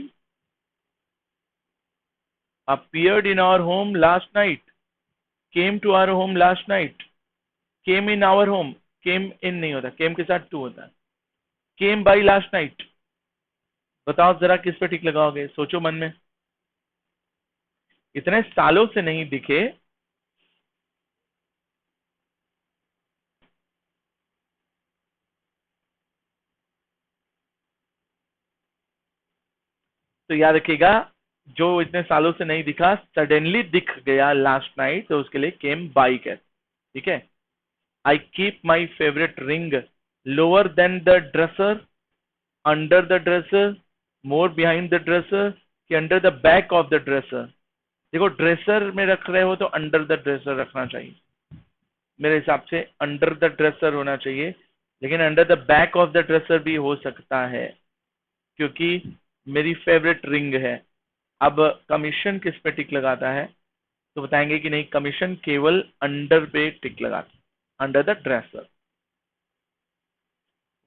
appeared in our home last night, came to our home last night, came in our home। came in नहीं होता, came के साथ टू होता है। came by last night। बताओ जरा किस पे टिक लगाओगे, सोचो मन में। इतने सालों से नहीं दिखे। तो याद रखिएगा, जो इतने सालों से नहीं दिखा सडनली दिख गया लास्ट नाइट, तो उसके लिए केम बाई कहते। ठीक है। I keep my favourite ring lower than the dresser, under the dresser, more behind the dresser, कि under the back of the dresser. देखो, ड्रेसर में रख रहे हो तो अंडर द ड्रेसर रखना चाहिए, मेरे हिसाब से अंडर द ड्रेसर होना चाहिए। लेकिन under the back of the dresser भी हो सकता है, क्योंकि मेरी फेवरेट रिंग है। अब कमीशन किस पे टिक लगाता है? तो बताएंगे कि नहीं, कमीशन केवल अंडर पे टिक लगाता, under the dresser.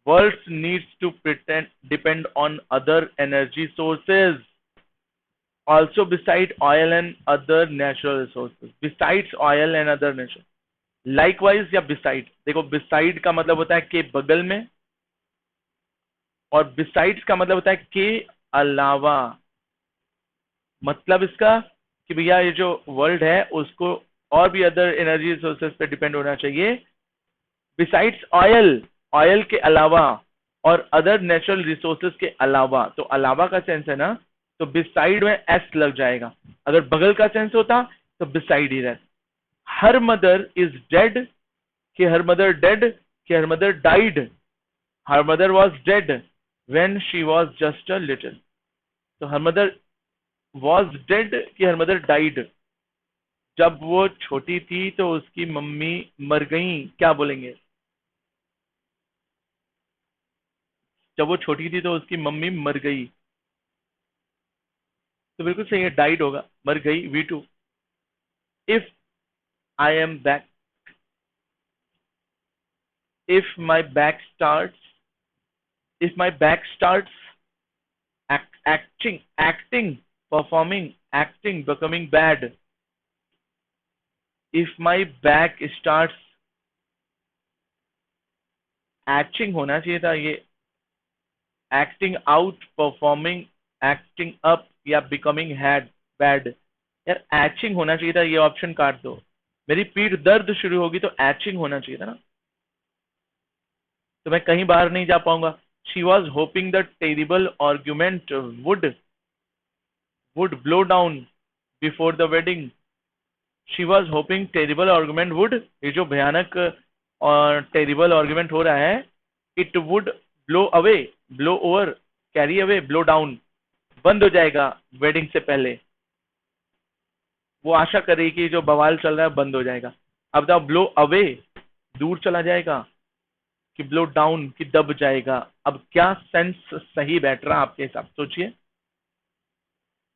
World needs to depend on other energy sources also beside oil and other natural resources, besides oil and other natural। Likewise या बिसाइड। देखो बिसाइड का मतलब होता है के बगल में, और बिसाइड्स का मतलब होता है के अलावा। मतलब इसका कि भैया ये जो वर्ल्ड है उसको और भी अदर एनर्जी रिसोर्सेज पे डिपेंड होना चाहिए, बिसाइड्स ऑयल, ऑयल के अलावा और अदर नेचुरल रिसोर्सेज के अलावा। तो अलावा का सेंस है ना, तो बिसाइड में एस लग जाएगा। अगर बगल का सेंस होता तो बिसाइड ही रहता। हर मदर इज डेड, कि हर मदर डेड, कि her mother died. Her mother was dead when she was just a little. तो हर मदर वॉज डेड कि हर मदर डाइड। जब वो छोटी थी तो उसकी मम्मी मर गई, क्या बोलेंगे? जब वो छोटी थी तो उसकी मम्मी मर गई, तो बिल्कुल सही है, डाइड होगा, मर गई V2। If I am back, if my back start, if my back start acting, acting, performing, acting, becoming bad. If my back starts acting होना चाहिए था ये, acting out, performing, acting up या becoming had bad। यार etching होना चाहिए था, ये ऑप्शन काट दो। मेरी पीठ दर्द शुरू होगी तो एचिंग होना चाहिए था ना, तो मैं कहीं बाहर नहीं जा पाऊंगा। She was hoping the terrible argument would blow down before the wedding। She was hoping terrible argument would, ये जो भयानक और टेरिबल आर्गुमेंट हो रहा है, it would blow away, blow over, carry away, blow down, बंद हो जाएगा वेडिंग से पहले। वो आशा कर रही कि जो बवाल चल रहा है बंद हो जाएगा। अब बताओ, ब्लो अवे दूर चला जाएगा, कि ब्लो डाउन कि दब जाएगा। अब क्या सेंस सही बैठ रहा आपके हिसाब, सोचिए।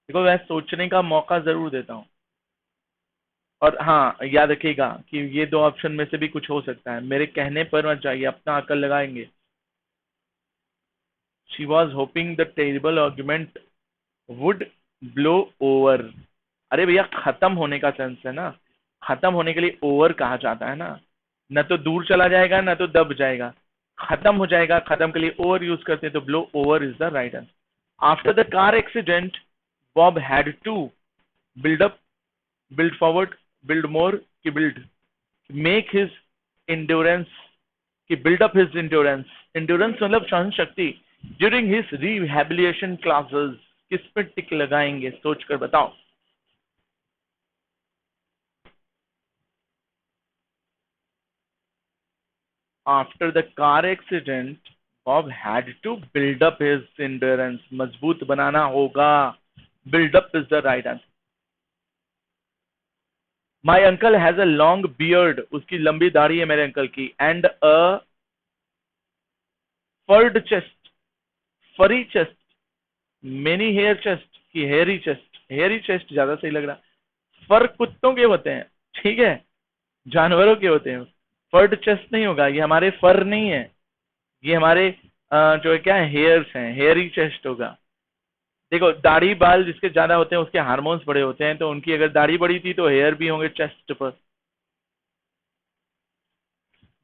देखो मैं सोचने का मौका जरूर देता हूँ, और हाँ याद रखिएगा कि ये दो ऑप्शन में से भी कुछ हो सकता है, मेरे कहने पर मत जाइए, अपना अकल लगाएंगे। She was hoping the terrible argument would blow over. अरे भैया खत्म होने का सेंस है ना, खत्म होने के लिए ओवर कहा जाता है ना, न तो दूर चला जाएगा न तो दब जाएगा, खत्म हो जाएगा, खत्म के लिए ओवर यूज करते हैं, तो blow over is the right answer. After the car accident Bob had to build up, build forward, build more कि build, make his endurance कि build up his endurance। endurance मतलब सहन शक्ति। during his rehabilitation classes किस पे टिक लगाएंगे, सोच कर बताओ। after the car accident Bob had to build up his endurance, मजबूत बनाना होगा, build up is the right answer। my uncle has a long beard, उसकी लंबी दाढ़ी है मेरे अंकल की, and a furred chest, furry chest, many hair chest की hairy chest, hairy chest ज्यादा सही लग रहा। फर कुत्तों के होते हैं, ठीक है, जानवरों के होते हैं, फर्ड चेस्ट नहीं होगा, ये हमारे फर नहीं है, ये हमारे जो है क्या है, हेयर्स हैं, हेयरी चेस्ट होगा। देखो दाढ़ी बाल जिसके ज्यादा होते हैं उसके हार्मोन्स बड़े होते हैं, तो उनकी अगर दाढ़ी बड़ी थी तो हेयर भी होंगे चेस्ट पर।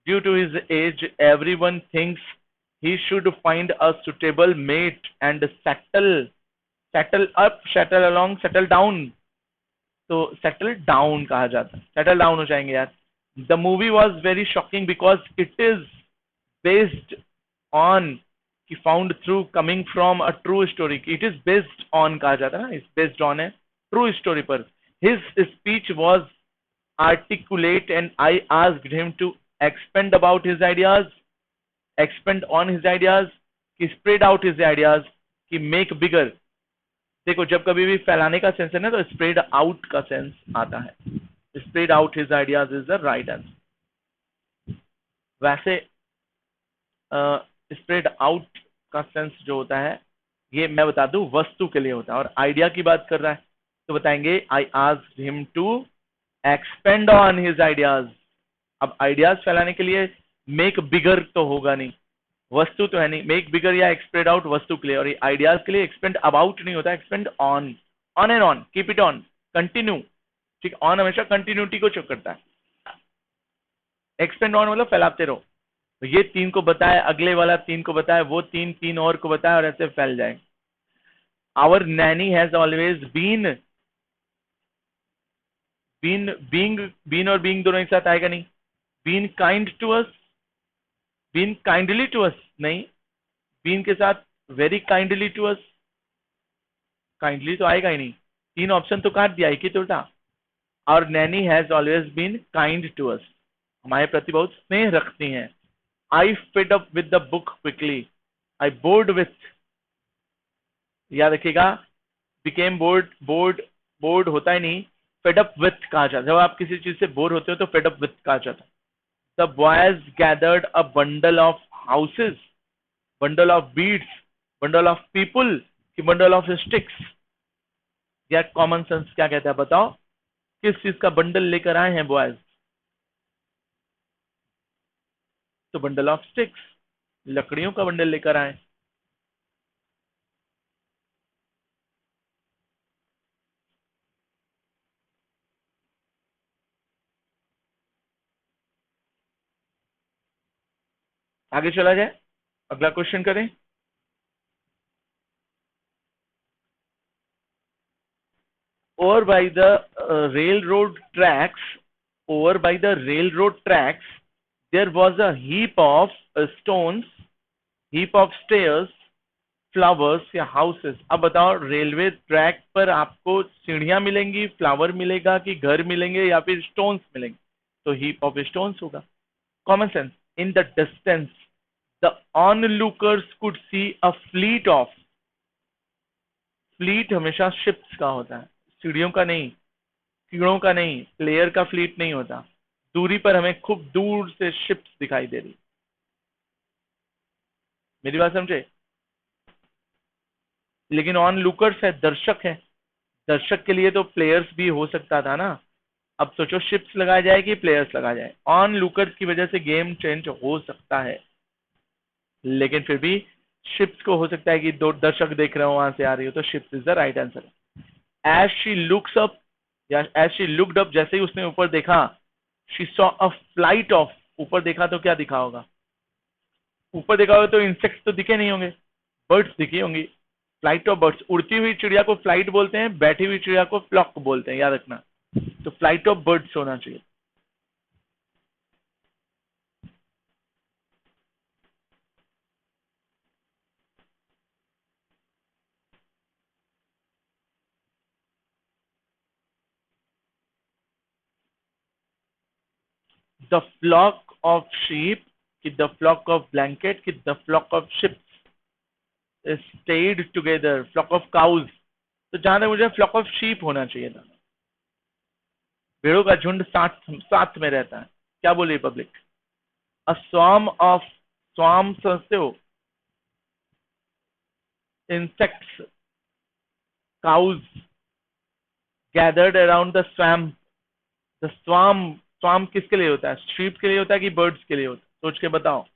Due to his age everyone thinks he should find a suitable mate and settle up, settle along, settle down। तो सेटल डाउन कहा जाता है, सेटल डाउन हो जाएंगे यार। The movie was very shocking because it is based on कि found through coming from a true story, it is based on कहा जाता है ना, इस बेस्ड ऑन है ट्रू स्टोरी पर। His speech was articulate and I asked him to expand about his ideas, expand on his ideas, कि spread out his ideas, कि make bigger। देखो जब कभी भी फैलाने का सेंस है ना तो स्प्रेड आउट का सेंस आता है, spread out his ideas is the right answer. वैसे स्प्रेड आउट का सेंस जो होता है ये मैं बता दूं वस्तु के लिए होता है, और आइडिया की बात कर रहा है तो बताएंगे I asked him to expand on his ideas. अब आइडियाज फैलाने के लिए मेक बिगर तो होगा नहीं, वस्तु तो है नहीं, मेक बिगर या एक्सपेंड आउट वस्तु के लिए, और आइडियाज के लिए एक्सपेंड अबाउट नहीं होता, expand on, on and on, keep it on, continue. ठीक, ऑन हमेशा कंटिन्यूटी को चेक करता है। एक्सपेंड ऑन मतलब फैलाते रहो। तो ये 3 को बताया, अगले वाला 3 को बताया, वो 3 3 और को बताया, और ऐसे फैल जाएंगे। Our nanny has always been और बीइंग दोनों एक साथ आएगा नहीं। Been kind to us, been kindly to us नहीं, बीन के साथ very kindly to us, kindly तो आएगा ही नहीं। 3 ऑप्शन तो काट दिया, एक ही तो उल्टा। और nanny has always been kind to us, हमारे प्रति बहुत स्नेह रखती हैं। I fed up with the book quickly, I bored with, याद रखिएगा, बिकेम बोर्ड, बोर्ड होता ही नहीं, फेड अप विथ कहा जाता है। जब आप किसी चीज से बोर होते हो तो फेड अप विथ कहा जाता है। The boys gathered a bundle of houses, bundle of beads, bundle of people कि बंडल ऑफ स्टिक्स? या कॉमन सेंस क्या कहता है बताओ, किस चीज का बंडल लेकर आए हैं बॉयज? तो बंडल ऑफ स्टिक्स, लकड़ियों का बंडल लेकर आए। आगे चला जाए, अगला क्वेश्चन करें। over by the railroad tracks, over by the railroad tracks, there was a heap of stones, heap of stairs, flowers या हाउसेस। अब बताओ, रेलवे ट्रैक पर आपको सीढ़ियां मिलेंगी, फ्लावर मिलेगा, कि घर मिलेंगे, या फिर स्टोन्स मिलेंगे? तो हीप ऑफ स्टोन्स होगा। Common sense. In the distance the onlookers could see a fleet of, fleet हमेशा शिप्स का होता है, सीढ़ियों का नहीं, कीड़ों का नहीं, प्लेयर का फ्लीट नहीं होता। दूरी पर हमें खूब दूर से शिप्स दिखाई दे रही। मेरी बात समझे? लेकिन ऑन लुकर्स है, दर्शक है, दर्शक के लिए तो प्लेयर्स भी हो सकता था ना। अब सोचो, शिप्स लगाया जाए कि प्लेयर्स लगाया जाए? ऑन लुकर्स की वजह से गेम चेंज हो सकता है, लेकिन फिर भी शिप्स को हो सकता है कि दो दर्शक देख रहे हो, वहां से आ रही हो, तो ships is the right answer. As she looks up, या एज शी लुक्ड अप, जैसे ही उसने ऊपर देखा, she saw a flight of, ऊपर देखा तो क्या दिखा होगा? ऊपर देखा होगा तो इंसेक्ट्स तो दिखे नहीं होंगे, बर्ड्स दिखी होंगी। फ्लाइट ऑफ बर्ड्स, उड़ती हुई चिड़िया को फ्लाइट बोलते हैं, बैठी हुई चिड़िया को फ्लॉक बोलते हैं, याद रखना। तो फ्लाइट ऑफ बर्ड्स होना चाहिए। द फ्लॉक ऑफ शीप कि द फ्लॉक ऑफ ब्लैंकेट कि the flock of ships stayed together, flock of cows. तो जहां तक मुझे फ्लॉक ऑफ शीप होना चाहिए था, भेड़ों का झुंड साथ साथ में रहता है। क्या बोली public? A swarm of, swarm समझते हो? Insects, cows gathered around the swamp. The swarm, swarm किसके लिए होता है? शीप के लिए होता है कि बर्ड्स के लिए होता है? सोच के बताओ।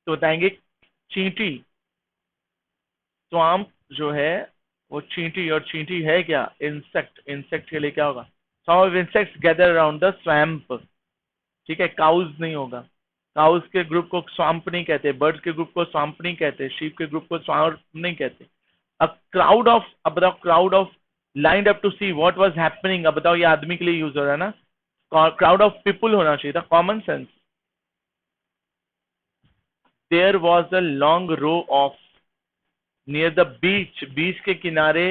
तो बताएंगे चींटी। स्वार्म जो है वो चींटी, और चींटी है क्या? इंसेक्ट। इंसेक्ट के लिए क्या होगा? Some of insects gather around the swamp. ठीक है, काउज नहीं होगा, काउज के ग्रुप को स्वाम्प नहीं कहते, बर्ड्स के ग्रुप को स्वाम्प नहीं कहते, शीप के ग्रुप को स्वाम्प नहीं कहते। अ क्राउड ऑफ, अब बताओ, crowd of lined up to see what was happening. अब बताओ, ये आदमी के लिए यूज हो रहा है ना, क्राउड ऑफ पीपुल होना चाहिए था, common sense. There was a long row of, near the beach, beach के किनारे,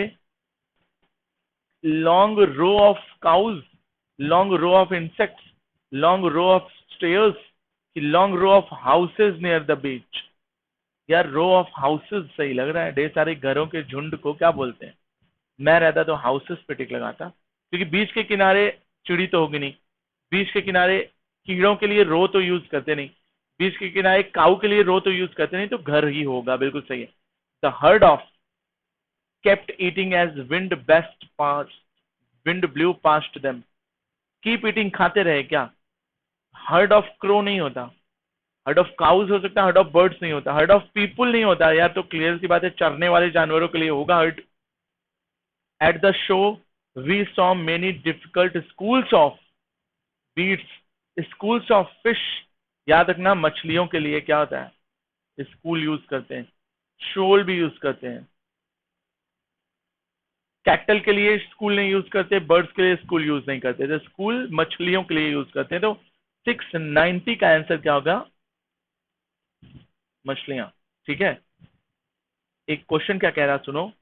long row of cows, long row of insects, long row of stairs, कि long row of houses near the beach? यार row of houses सही लग रहा है, ढेर सारे घरों के झुंड को क्या बोलते हैं? मैं रहता तो हाउसेस पे टिक लगाता, क्योंकि बीच के किनारे चिड़ी तो होगी नहीं, बीच के किनारे कीड़ों के लिए रो तो यूज करते नहीं, बीच के किनारे काऊ के लिए रो तो यूज करते नहीं, तो घर ही होगा, बिल्कुल सही है। The heard of kept eating as wind best past, wind blew past them। Keep eating, खाते रहे क्या? हर्ड ऑफ क्रो नहीं होता, हर्ड ऑफ काउज हो सकता है, हर्ड ऑफ बर्ड्स नहीं होता, हर्ड ऑफ पीपुल नहीं होता, या तो क्लियर सी बात है चरने वाले जानवरों के लिए होगा herd. At the show we saw many difficult schools of beats, schools of fish, याद रखना मछलियों के लिए क्या होता है, स्कूल यूज करते हैं, शोल भी यूज करते हैं। कैटल के लिए स्कूल नहीं यूज करते, बर्ड्स के लिए स्कूल यूज नहीं करते, तो स्कूल मछलियों के लिए यूज करते हैं। तो 690 का आंसर क्या होगा, मछलियां। ठीक है, एक क्वेश्चन क्या कह रहा सुनो।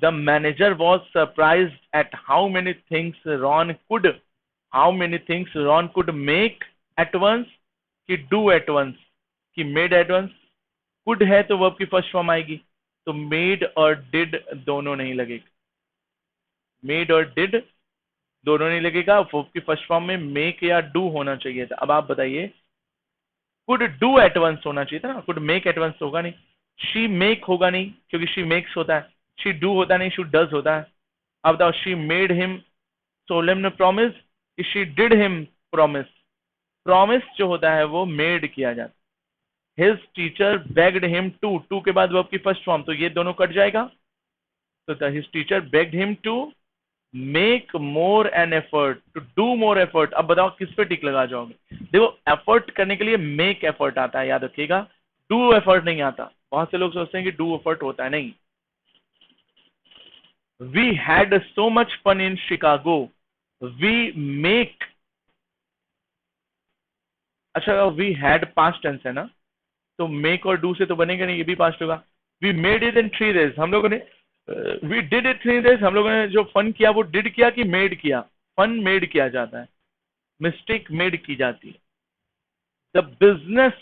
The manager was surprise at how many things Ron could make at once, कि डू एट वंस, कि मेड एट वंस। कुड है तो वर्ब की फर्स्ट फॉर्म आएगी, तो मेड और डिड दोनों नहीं लगेगा, मेड और डिड दोनों नहीं लगेगा, वर्ब की फर्स्ट फॉर्म में मेक या डू होना चाहिए था। अब आप बताइए, कुड डू एट वंस होना चाहिए था ना, कुड मेक एट वंस होगा नहीं, शी मेक होगा नहीं क्योंकि शी मेक्स होता है, शी डू होता नहीं, शी डज होता है। अब बताओ, she made him solemn promise, she did him promise. Promise जो होता है वो मेड किया जाता है। His teacher begged him to के बाद वर्ब की फर्स्ट फॉर्म, तो ये दोनों कट जाएगा, तो his teacher begged him to make more an effort, to do more effort. अब बताओ किस पे टिक लगा जाओगे। देखो, एफर्ट करने के लिए मेक एफर्ट आता है, याद रखिएगा, डू एफर्ट नहीं आता। बहुत से लोग सोचते हैं कि डू एफर्ट होता है, नहीं। We had so much fun in Chicago, we make, अच्छा वी हैड पास्ट टेंस है ना, तो मेक और डू से तो बनेगा नहीं, ये भी पास्ट होगा। We made it in 3 days, हम लोगों ने, वी डिड इट 3 days, हम लोगों ने जो फन किया वो डिड किया कि मेड किया, फन मेड किया जाता है, मिस्टेक मेड की जाती है। द बिजनेस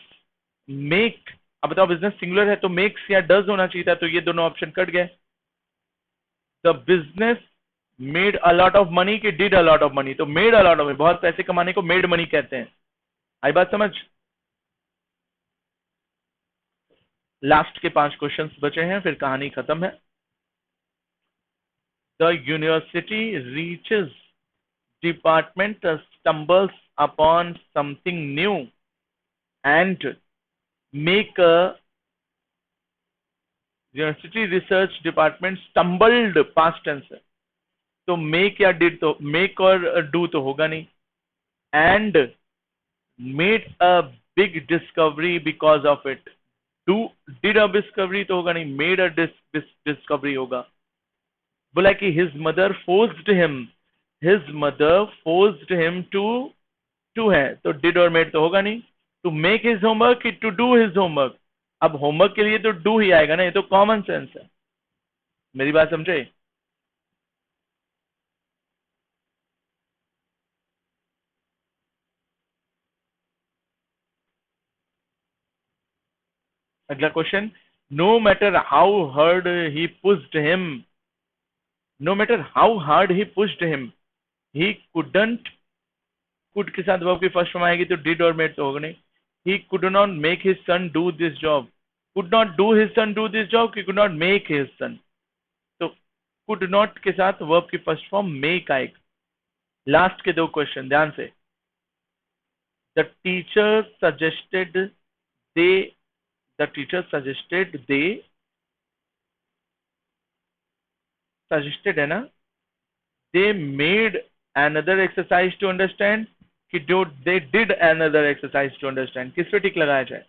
मेक, अब बताओ बिजनेस सिंगुलर है तो मेक्स या डज होना चाहिए था, तो ये दोनों ऑप्शन कट गए। The business made a lot of money कि did a lot of money, तो made a lot of money, बहुत पैसे कमाने को मेड मनी कहते हैं। आई बात समझ। लास्ट के 5 क्वेश्चंस बचे हैं, फिर कहानी खत्म है। The university reaches department stumbles upon something new and make a, university research department stumbled past tense है, तो मेक या डिड, तो मेक और डू तो होगा नहीं, and made a big discovery because of it, do did a discovery तो होगा नहीं, मेड अ डिस्कवरी होगा। बोला कि his mother forced him to है, तो डिड और मेड तो होगा नहीं। टू मेक हिज होमवर्क कि टू डू हिज होमवर्क, अब होमवर्क के लिए तो डू ही आएगा ना, ये तो कॉमन सेंस है। मेरी बात समझे। अगला question, no matter how hard he pushed him, no matter how hard he pushed him, he couldn't, could के साथ वर्ब की फर्स्ट फॉर्म आएगी तो डिड और मेड तो होगा नहीं। He could not make his son do this job, could not do his son do this job कि could not make his son, तो कुड नॉट के साथ वर्ब की फर्स्ट फॉर्म मेक आएगी। लास्ट के 2 क्वेश्चन ध्यान से। The teacher suggested they, the teacher suggested है ना, they made another exercise to understand कि जो they did another exercise to understand, किस पे टिक लगाया जाए।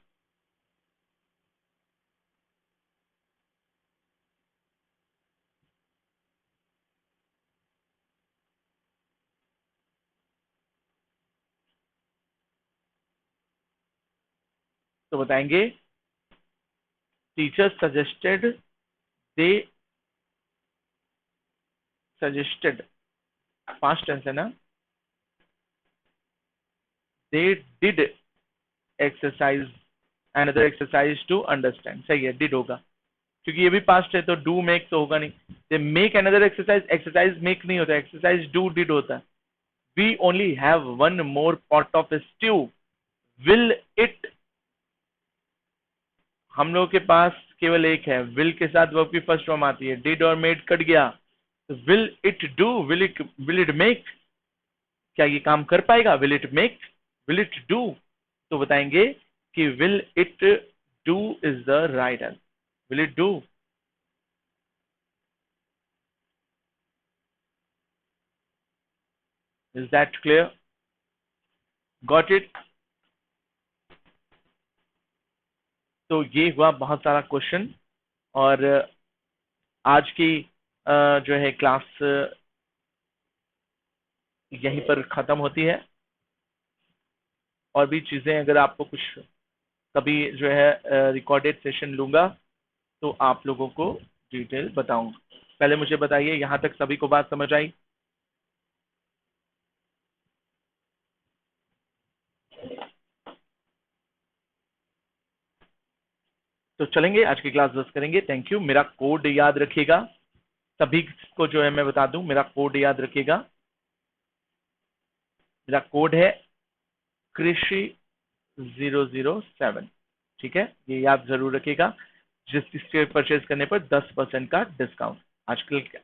तो बताएंगे, teacher suggested, they suggested, past tense है ना, they did exercise another exercise to understand, सही है, डिड होगा क्योंकि ये भी पास्ट है, तो डू मेक तो होगा नहीं। They make another exercise, exercise make नहीं होता, एक्सरसाइज डू डिड होता है। We only have one more pot of stew, will it, हम लोग के पास केवल एक है, विल के साथ वर्ब की फर्स्ट फॉर्म आती है, डिड और मेड कट गया, तो will it do, will it make, क्या ये काम कर पाएगा, will it make, will it do, तो बताएंगे कि will it do is the right answer. Will it do? Is that clear? Got it? तो ये हुआ बहुत सारा क्वेश्चन, और आज की जो है क्लास यहीं पर खत्म होती है। और भी चीजें अगर आपको कुछ कभी जो है रिकॉर्डेड सेशन लूंगा तो आप लोगों को डिटेल बताऊंगा। पहले मुझे बताइए, यहां तक सभी को बात समझ आई? तो चलेंगे, आज की क्लास बस करेंगे। Thank you. मेरा कोड याद रखिएगा, सभी को जो है मैं बता दूं, मेरा कोड याद रखिएगा। मेरा कोड है कृषि 007। ठीक है, ये याद जरूर रखिएगा। जिस चीज के परचेज करने पर 10% का डिस्काउंट।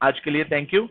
आज के लिए थैंक यू।